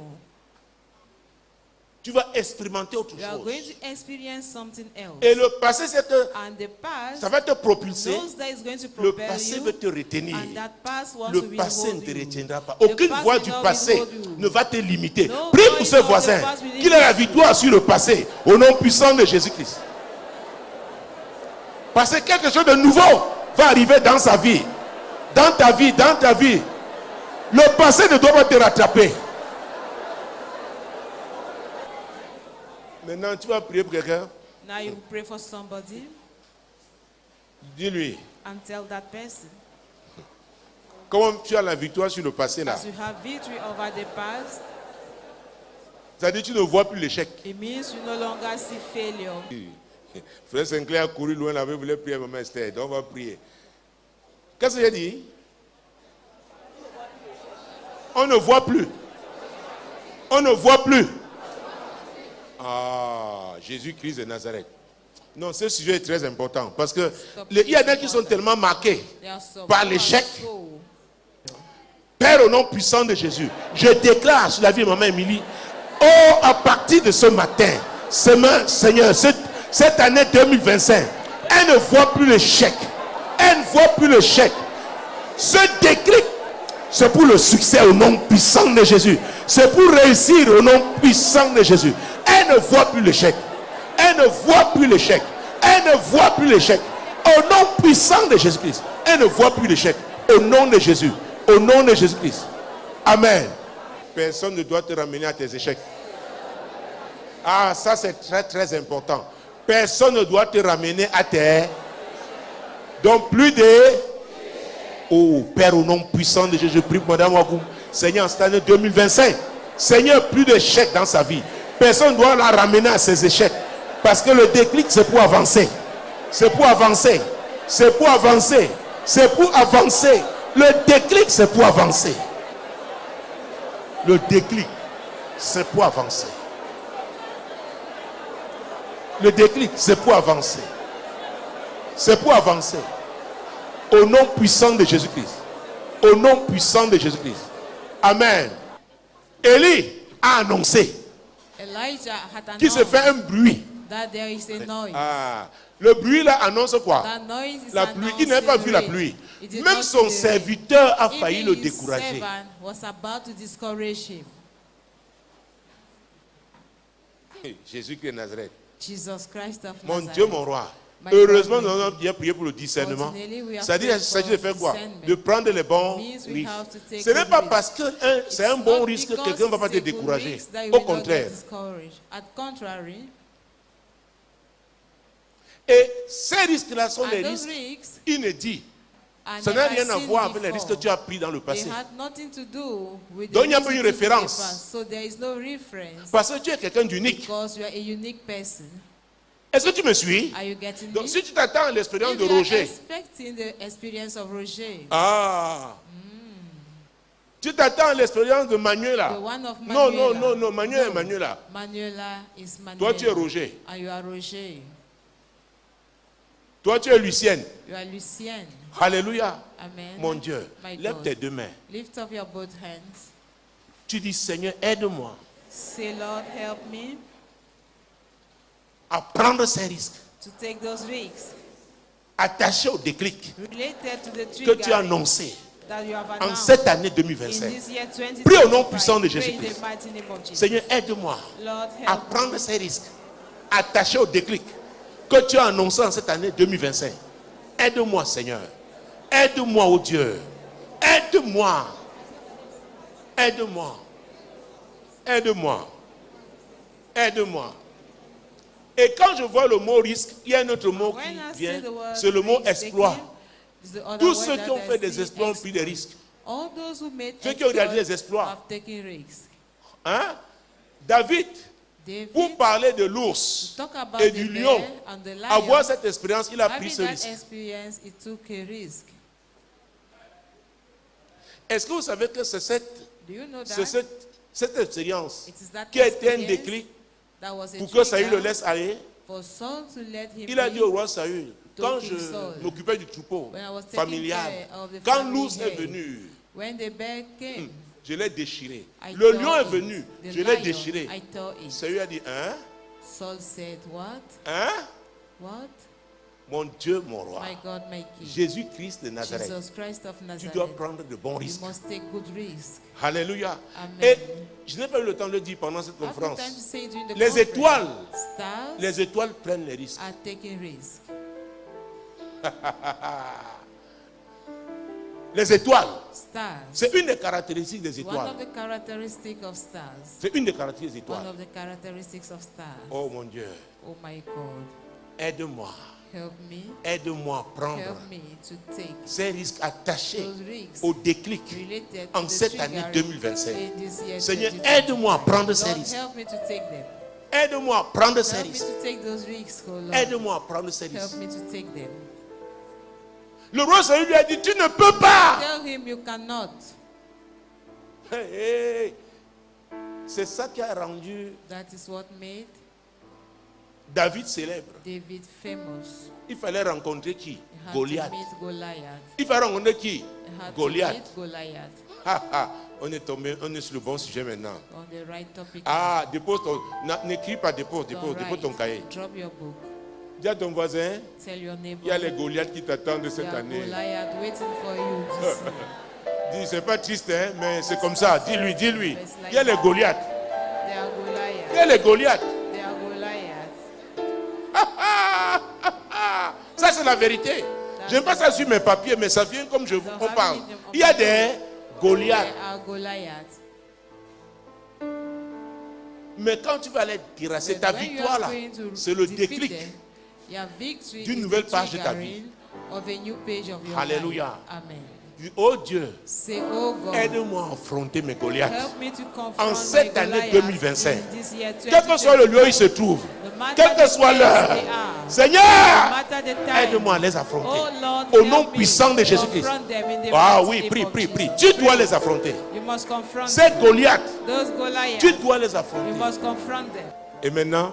Tu vas expérimenter autre You are going chose. to experience something else. Et le passé, c'est que And the past, ça va te propulser. knows that it's going to Le propel passé you. veut te retenir. And that past wants Le to passé ne withhold te you. retiendra pas. The Aucune past voix will du not passé withhold you. ne va te limiter. No Prie pour voice ce of the voisin past will qu'il ait la limit you. victoire sur le passé au nom puissant de Jésus-Christ. Parce que quelque chose de nouveau va arriver dans sa vie. Dans ta vie, dans ta vie. Le passé ne doit pas te rattraper. Maintenant, tu vas prier pour quelqu'un. Now you pray for somebody Dis-lui, and tell that person, comment tu as la victoire sur le passé là? as you have victory over the past, C'est-à-dire que tu ne vois plus l'échec. it means you no longer see failure. Frère Sinclair a couru loin, il voulait prier Maman Esther. Donc on va prier. Qu'est-ce que j'ai dit? On ne voit plus. On ne voit plus. Ah, Jésus-Christ de Nazareth. Non, ce sujet est très important parce que il y en a qui sont tellement marqués There are some par who l'échec. are so- Père, au nom puissant de Jésus, je déclare sur la vie de Maman Émilie, oh, à partir de ce matin, Seigneur, cette année 2025, elle ne voit plus l'échec. Elle ne voit plus l'échec. Ce déclic, c'est pour le succès au nom puissant de Jésus. C'est pour réussir au nom puissant de Jésus. Elle ne voit plus l'échec. Elle ne voit plus l'échec. Elle ne voit plus l'échec. Au nom puissant de Jésus-Christ. Elle ne voit plus l'échec. Au nom de Jésus. Au nom de Jésus-Christ. Amen. Personne ne doit te ramener à tes échecs. Ah, ça c'est très très important. Personne ne doit te ramener à tes... Donc plus de... Oh, Père, au nom puissant de Jésus, je prie pour Madame Wakoum. Seigneur, en cette année 2025, Seigneur, plus d'échecs dans sa vie. Personne ne doit la ramener à ses échecs. Parce que le déclic, c'est pour avancer. C'est pour avancer. C'est pour avancer. C'est pour avancer. Le déclic, c'est pour avancer. Le déclic, c'est pour avancer. Le déclic, c'est pour avancer. C'est pour avancer. Au nom puissant de Jésus-Christ. Au nom puissant de Jésus-Christ. Amen. Élie a annoncé Elijah had qu'il se fait un bruit. that there is a noise. Ah, le bruit là annonce quoi? That noise is La pluie. Il n'a pas vu la pluie. Même son serviteur a failli le décourager. Was about to discourage him. Jésus-Christ de Nazareth. Jesus Christ of Mon Nazareth. Dieu, mon roi. My Heureusement, God, nous avons bien prié pour le discernement. Continually, we are C'est-à-dire, praying il s'agit de for faire quoi? discernment. De prendre les bons Means we risques. have to take Ce n'est good pas risks. parce que c'est un bon risque que Because quelqu'un ne va pas te it's a good décourager. risk that you Au will not get contraire. discouraged. At contrary, Et ces risques-là sont des and those risques risks inédits. are Ça n'a never rien à seen voir avec les before. risques que tu as pris dans le They passé. had nothing to do with the Donc, il n'y a risks pas une you took in the référence. past. So there is no reference Parce que tu es quelqu'un d'unique. because you are a unique person. Est-ce que tu me suis? Are you getting Donc, me? si tu t'attends à l'expérience If de you are Roger, expecting the experience of Roger, ah, tu t'attends à l'expérience de Manuela. the one of Non, non, Manuela. non, non, Manuel et Manuela. Manuela is Manuela. Toi, tu es Roger. And you are Roger. Toi, tu es Lucienne. You are Lucienne. Alléluia. Amen. Mon Dieu, My lève God. tes deux mains. Lift up your both hands. Tu dis, Seigneur, aide-moi Say, Lord, help me à prendre ces risques, to take those risks attachés au déclic related to the que tu as trigger annoncé that you have en announced cette année in 2025. this year 2025. Prie au nom puissant de Pray in Jésus-Christ. the mighty name of Jesus. Seigneur, aide-moi Lord, à help prendre me ces risques, attachés au déclic que tu as annoncé en cette année 2025. Aide-moi, Seigneur. Aide-moi, oh Dieu. Aide-moi. Aide-moi. Aide-moi. Aide-moi. Et quand je vois le mot risque, il y a un autre mot When I qui see vient, the word c'est le mot risk exploit. taking, it's the other Tous word ceux that qui ont I fait des see, exploits ont pris des risques. all those who made Ceux qui ont réalisé des exploits. have taken risks. Hein? David, David, pour parler de l'ours talk about et the du bear lion, and the lion, avoir cette expérience, il a pris having ce that risque. experience, he took a risk. Est-ce que vous savez que c'est Do you know c'est that? cette expérience It is that qui a été un experience déclic that was a pour que Saül trigger le laisse aller? for Saul to let him Il a dit au leave. roi Saül, quand je Saul, m'occupais du troupeau when I was taking familial, care of the quand family l'ours est head, venu, when the bear came, je l'ai déchiré. I Le tore lion est it. venu, The je l'ai lion, déchiré. I tore it. Saül a dit, hein? Saul said, what? Hein? What? Mon Dieu, mon roi, My God, my King. Jésus-Christ de Nazareth, Jesus Christ of tu Nazareth. dois prendre de bons You risques. must take good risks. Alléluia. Amen. Et je n'ai pas eu le temps de le dire pendant cette I have conférence. no time to say during the Les conference, étoiles, stars les étoiles prennent les risques. are taking risks. Les étoiles, Stars. c'est une des caractéristiques des One étoiles. of the characteristics of stars. C'est une des caractéristiques des One étoiles. of the characteristics of stars. Oh mon Dieu, Oh my God. aide-moi. Help me. Aide-moi à prendre Help me to take ces risques attachés those risks au déclic related to en the cette année triggering 2025. in this year Seigneur, 2025. aide-moi à prendre ces Lord, risques. help me to take them. Aide-moi à prendre ces Help me risques. to take those risks, oh Lord. Aide-moi à prendre ces Help risques. me to take them. Le roi Saül lui a dit, tu ne peux pas. Tell him you cannot. Hey, hey. C'est ça qui a rendu That is what made David célèbre. David famous. Il fallait rencontrer qui? He had Goliath. to meet Goliath. Il fallait rencontrer qui? He had Goliath. to meet Goliath. Ah, ah, on est tombé, on est sur le bon sujet maintenant. On the right topic. Ah, dépose ton, n'écris pas, dépose Don't dépose ton write. cahier. Drop your book. Dis à ton voisin, Tell your neighbor. il y a les Goliaths qui t'attendent there cette are année. Goliath waiting for you this year. Dis, c'est pas triste, hein, mais c'est comme ça. Dis-lui, dis-lui. Il y a les Goliaths. There are Il y Goliath. a les Goliaths. There are Goliath. Ça, c'est la vérité. Je n'ai pas ça sur mes papiers, mais ça vient comme je vous en parle. Il y a des Goliaths. There are Goliath. Mais quand tu vas aller terrasser But ta when you victoire are là, going to c'est le defeat déclic. them, your victory d'une is nouvelle the page de ta triggering of a new page of your Alléluia. life. Amen. Dis, oh Dieu, Say, oh God, aide-moi à affronter mes Goliaths. help me to confront En cette my année Goliath 2025. in this year Quel que soit le lieu où ils se trouvent, quelle que soit l'heure, no Seigneur, matter the time, aide-moi à les affronter. oh Lord, Au nom help me puissant de to Jésus-Christ. confront them in the Ah mighty oui, name prie, of prie, Jesus. prie. Tu dois les affronter. You must confront Ces them. Goliaths, Those Goliaths. tu dois les You affronter. must confront them. Et maintenant,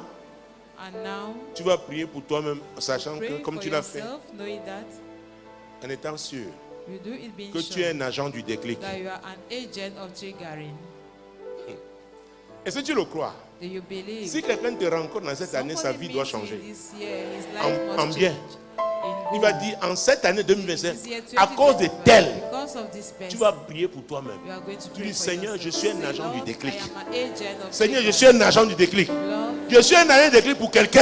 And now, tu vas prier pour toi-même, sachant que, pray comme for tu l'as fait, yourself, knowing that en étant sûr you do it being que tu es sure un agent du déclic. that you are an agent of triggering. Est-ce que tu le crois? Do you believe? Si quelqu'un te rencontre dans cette année, sa Somebody vie doit meets you changer. this year, his En- life en must bien. change. In Il good. va dire, en cette année 2025, This year, à cause de 2025, tel, because of this person, tu vas prier pour toi-même. you are going to Tu pray dis, for Seigneur, je yourself. suis un Say, agent du Lord, déclic. I am an agent of Seigneur, je triggering. suis un agent du déclic. Lord, Je suis un agent du déclic pour quelqu'un.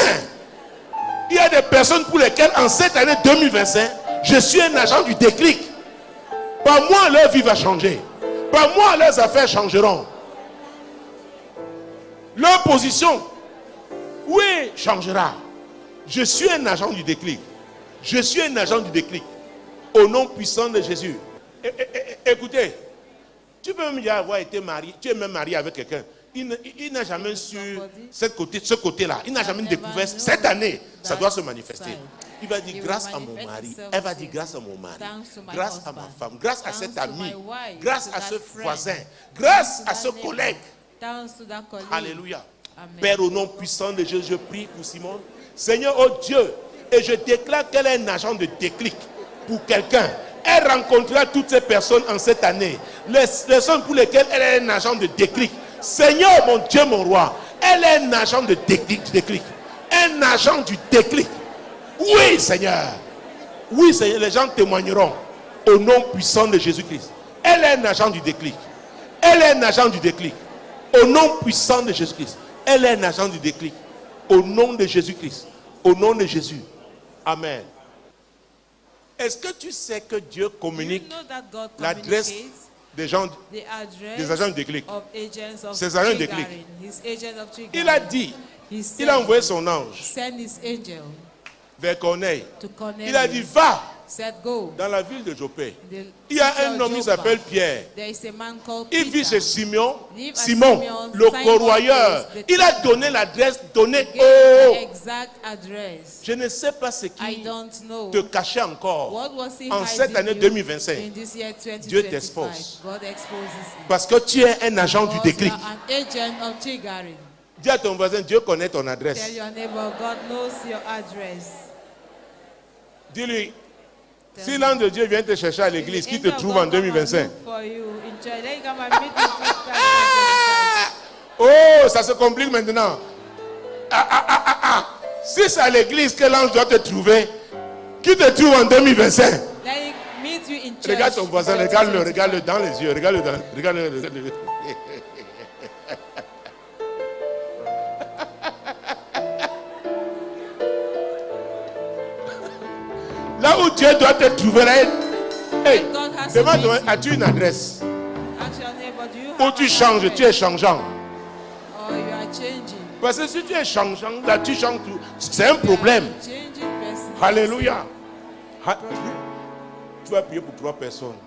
Il y a des personnes pour lesquelles, en cette année 2025, je suis un agent du déclic. Par moi, leur vie va changer. Par moi, leurs affaires changeront. Leur position, oui, changera. Je suis un agent du déclic. Je suis un agent du déclic. Au nom puissant de Jésus. Écoutez, tu peux même avoir été marié, tu es même marié avec quelqu'un. Il n'a jamais su ce côté-là. Il n'a jamais découvert. Cette année, ça doit se manifester. Il va dire grâce à mon mari. Elle va dire grâce à mon mari. Grâce à ma femme. Grâce à cet ami. Grâce à ce voisin. Grâce à ce collègue. thanks to that colleague. Alléluia. Amen. Père, au nom puissant de Jésus, je prie pour Simon. Seigneur, oh Dieu, Et je déclare qu'elle est un agent de déclic pour quelqu'un. Elle rencontrera toutes ces personnes en cette année. Les personnes pour lesquelles elle est un agent de déclic. Seigneur, mon Dieu, mon roi, elle est un agent de déclic. Un agent du déclic. Oui, Seigneur. Oui, Seigneur, les gens témoigneront au nom puissant de Jésus-Christ. Elle est un agent du déclic. Elle est un agent du déclic. Au nom puissant de Jésus-Christ. Elle est un agent du déclic. Au nom de Jésus-Christ. Au nom de Jésus. Amen. Est-ce que tu sais que Dieu communique l'adresse des gens, des agents de déclic? Ces agents de déclic. Il a dit, il a envoyé son ange vers Corneille. Il a dit, va dans la ville de Jopé. Il y a un homme qui s'appelle Pierre. Il vit chez Simon, le corroyeur. Il a donné l'adresse, Je ne sais pas ce qui te cachait encore en cette année 2025. Dieu t'expose. Parce que tu es un agent du déclic. Dis à ton voisin, Dieu connaît ton adresse. Dis-lui, si l'ange de Dieu vient te chercher à l'église, qui te trouve en 2025? Oh, ça se complique maintenant. Si c'est à l'église que l'ange doit te trouver, qui te trouve en 2025? Regarde ton voisin, regarde-le dans les yeux, regarde-le. Là où Dieu doit te trouver, hey, demande, as-tu une adresse? Où tu changes, tu es changeant. Parce que si tu es changeant, là tu changes tout. C'est un problème. Alléluia. Tu vas prier pour 3 personnes.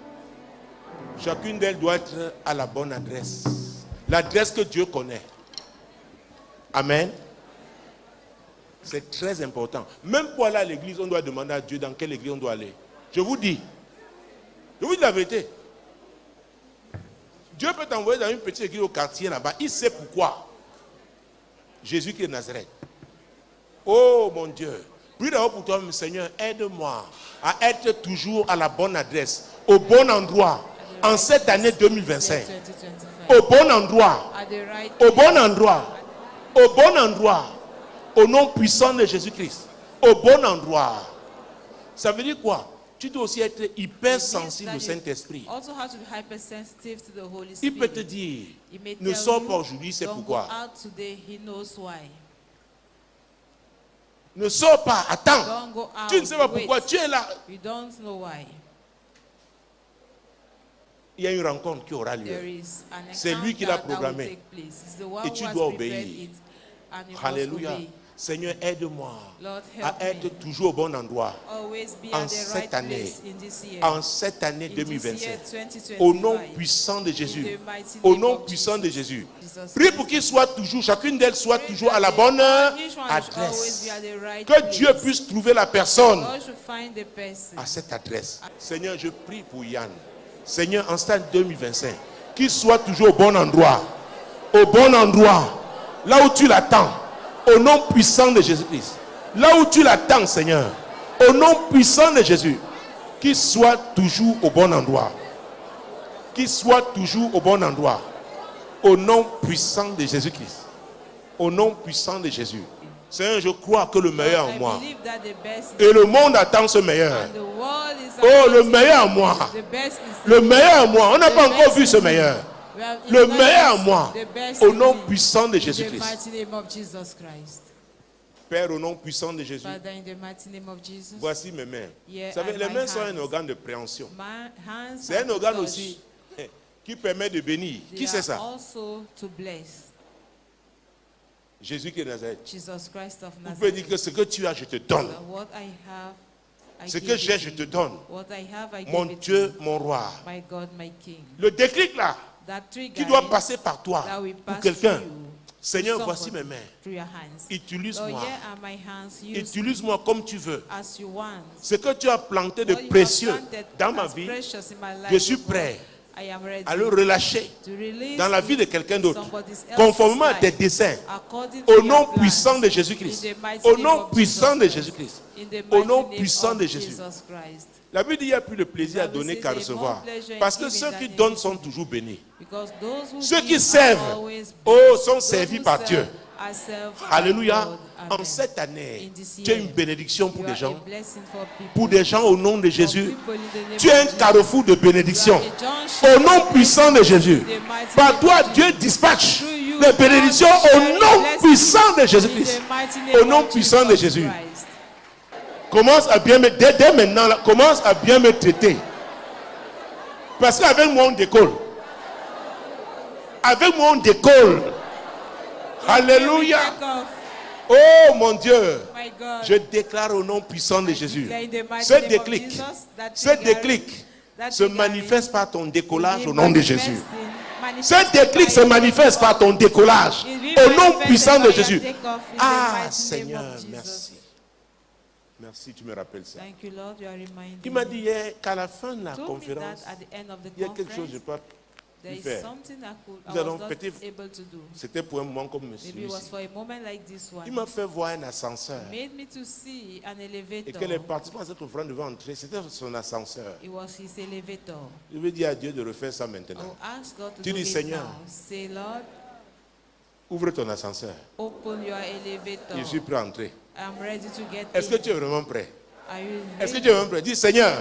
Chacune d'elles doit être à la bonne adresse. L'adresse que Dieu connaît. Amen. C'est très important. Même pour aller à l'église, on doit demander à Dieu dans quelle église on doit aller. Je vous dis la vérité. Dieu peut t'envoyer dans une petite église au quartier là-bas. Il sait pourquoi. Jésus qui est de Nazareth. Oh mon Dieu. Prie d'abord pour toi, Seigneur, aide-moi à être toujours à la bonne adresse, au bon endroit, en cette année 2025. Au bon endroit. Au bon endroit. Au bon endroit. Au nom puissant de Jésus-Christ. Au bon endroit. Ça veut dire quoi? Tu dois aussi être hyper sensible au Saint-Esprit. Il peut te dire, ne sors pas aujourd'hui, c'est pourquoi. Ne sors pas, attends. Tu ne sais pas pourquoi, tu es là. Il y a une rencontre qui aura lieu. C'est lui qui l'a programmée. Et tu dois obéir. Alléluia. Seigneur, aide-moi à être toujours au bon endroit en cette année 2025. Au nom puissant de Jésus. Au nom puissant de Jésus. Prie pour qu'il soit toujours, chacune d'elles soit toujours à la bonne adresse. Que Dieu puisse trouver la personne à cette adresse. Seigneur, je prie pour Yann. Seigneur, en cette année 2025, qu'il soit toujours au bon endroit. Au bon endroit. Là où tu l'attends. Au nom puissant de Jésus-Christ. Là où tu l'attends, Seigneur. Au nom puissant de Jésus. Qu'il soit toujours au bon endroit. Qu'il soit toujours au bon endroit. Au nom puissant de Jésus-Christ. Au nom puissant de Jésus. Seigneur, je crois que le meilleur en moi. Et le monde attend ce meilleur. Oh, le meilleur en moi. Le meilleur en moi. On n'a pas encore vu ce meilleur. Le meilleur en moi, au nom puissant de Jésus-Christ. Père, au nom puissant de Jésus, voici mes mains. Vous savez, les mains sont un organe de préhension. C'est un organe aussi qui permet de bénir. Qui c'est ça? Jésus qui est Nazareth. Vous pouvez dire que ce que tu as, je te donne. Ce que j'ai, je te donne. Mon Dieu, mon roi. Le déclic là, qui doit passer par toi, pour quelqu'un. Seigneur, voici mes mains. Utilise-moi. Utilise-moi comme tu veux. Ce que tu as planté de précieux dans ma vie, je suis prêt I am ready à le relâcher to release dans la vie de it quelqu'un in d'autre, somebody else's conformément à tes life, desseins, according to au your nom plans, puissant de in Jésus-Christ. the mighty Au name nom of puissant de Jesus Jésus-Christ. in the Au mighty nom name puissant of de Jésus. Jesus Christ. La Bible dit qu'il n'y a plus de plaisir à The Bible donner says qu'à there is more recevoir. pleasure in Parce que giving ceux than qui in donnent receiving. sont toujours bénis. Because those who Ceux give qui are servent, always sont those servis who par serve Dieu. are served by Alléluia. God. En Amen. cette année, In this tu es year, une bénédiction pour you des are gens. a blessing for people. Pour des gens au nom de For Jésus. people in the name Tu es of un Jesus. carrefour de bénédiction. You are a junction Au nom of puissant de Jésus. blessings in the mighty Par name toi, of Dieu Jesus. dispatche Through you, les bénédictions God au shall nom bless puissant de in Jésus-Christ. the mighty name Au nom of puissant de Jesus Jésus. Christ. Commence à bien me, dès maintenant, là, commence à bien me traiter. Parce qu'avec moi, on décolle. Avec moi, on décolle. Alléluia. Take off, Oh mon Dieu. my God. Je déclare au nom puissant de Jésus. Declare in the mighty Ce name of déclic, Jesus that ce thing déclic that se thing manifeste par ton décollage is au nom de manifesting- Jésus. manifested Ce déclic by se your manifeste par ton décollage It will au nom manifest puissant de by your Jésus. take-off in the Ah mighty name Seigneur, of Jesus. merci. Merci, tu me rappelles ça. Thank you, Lord. You are reminding Il m'a me. dit hier qu'à la fin de la Told me conférence, that at the end of the il y a quelque chose que je conference, peux there is faire. something I Nous allons was not peut-être- able to do. C'était pour un moment comme Maybe it was celui-ci. for a moment like this one. Il m'a fait voir un ascenseur. Made me to see an Et elevator. que les participants à cette offrande devaient entrer. C'était son ascenseur. It was his elevator. Je vais dire à Dieu de refaire ça I maintenant. will ask God to Tu do dis, it Seigneur, now. Say, Lord, Ouvre ton ascenseur. open your elevator. Je suis prêt à entrer. I'm ready to get Est-ce que in. tu es vraiment prêt? Are you Est-ce que ready? tu es vraiment prêt? Dis, Seigneur,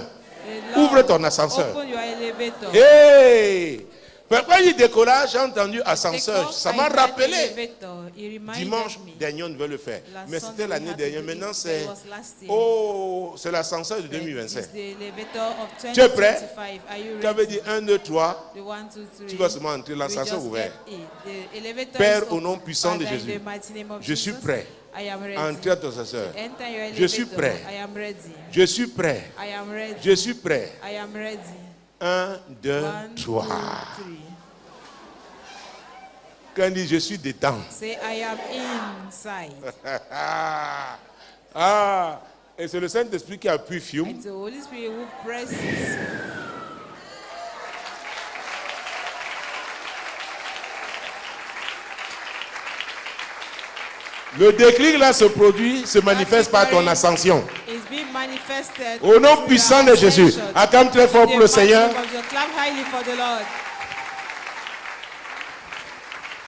Say, Lord, ouvre ton ascenseur. Open your elevator. Hey! Pourquoi il décollage, j'ai entendu ascenseur. Because Ça I m'a heard rappelé. elevator. It reminded Dimanche me. dernier, on devait le faire. Last Mais Sunday c'était we l'année had to dernière. do Maintenant, it, c'est. but it was last year. Oh, c'est l'ascenseur de It is 2025. the elevator of Tu es prêt? 2025. Are you Tu avais ready? dit 1, 2, 3. The 1, 2, 3. Tu vas seulement entrer. We L'ascenseur just ouvert. get in. The elevator Père, is au nom open. puissant de Father, in Jésus, the mighty name of je suis Jesus, prêt I am ready. à entrer à ton ascenseur. Enter your elevator. Je suis prêt. I am ready. Je suis prêt. I am ready. Je suis prêt. I am ready. 1, 2, 1, 2, 3. 3. Quand il dit je suis dedans. Say, I am inside. Ah, et c'est le Saint-Esprit qui appuie Fiume. It's the Holy Spirit who presses. Le déclic là se produit, se manifeste par ton ascension. It's being manifested Au nom through puissant your de Jésus. ascension. Acclame très fort pour le In the mighty Seigneur. name of Jesus. Clap highly for the Lord.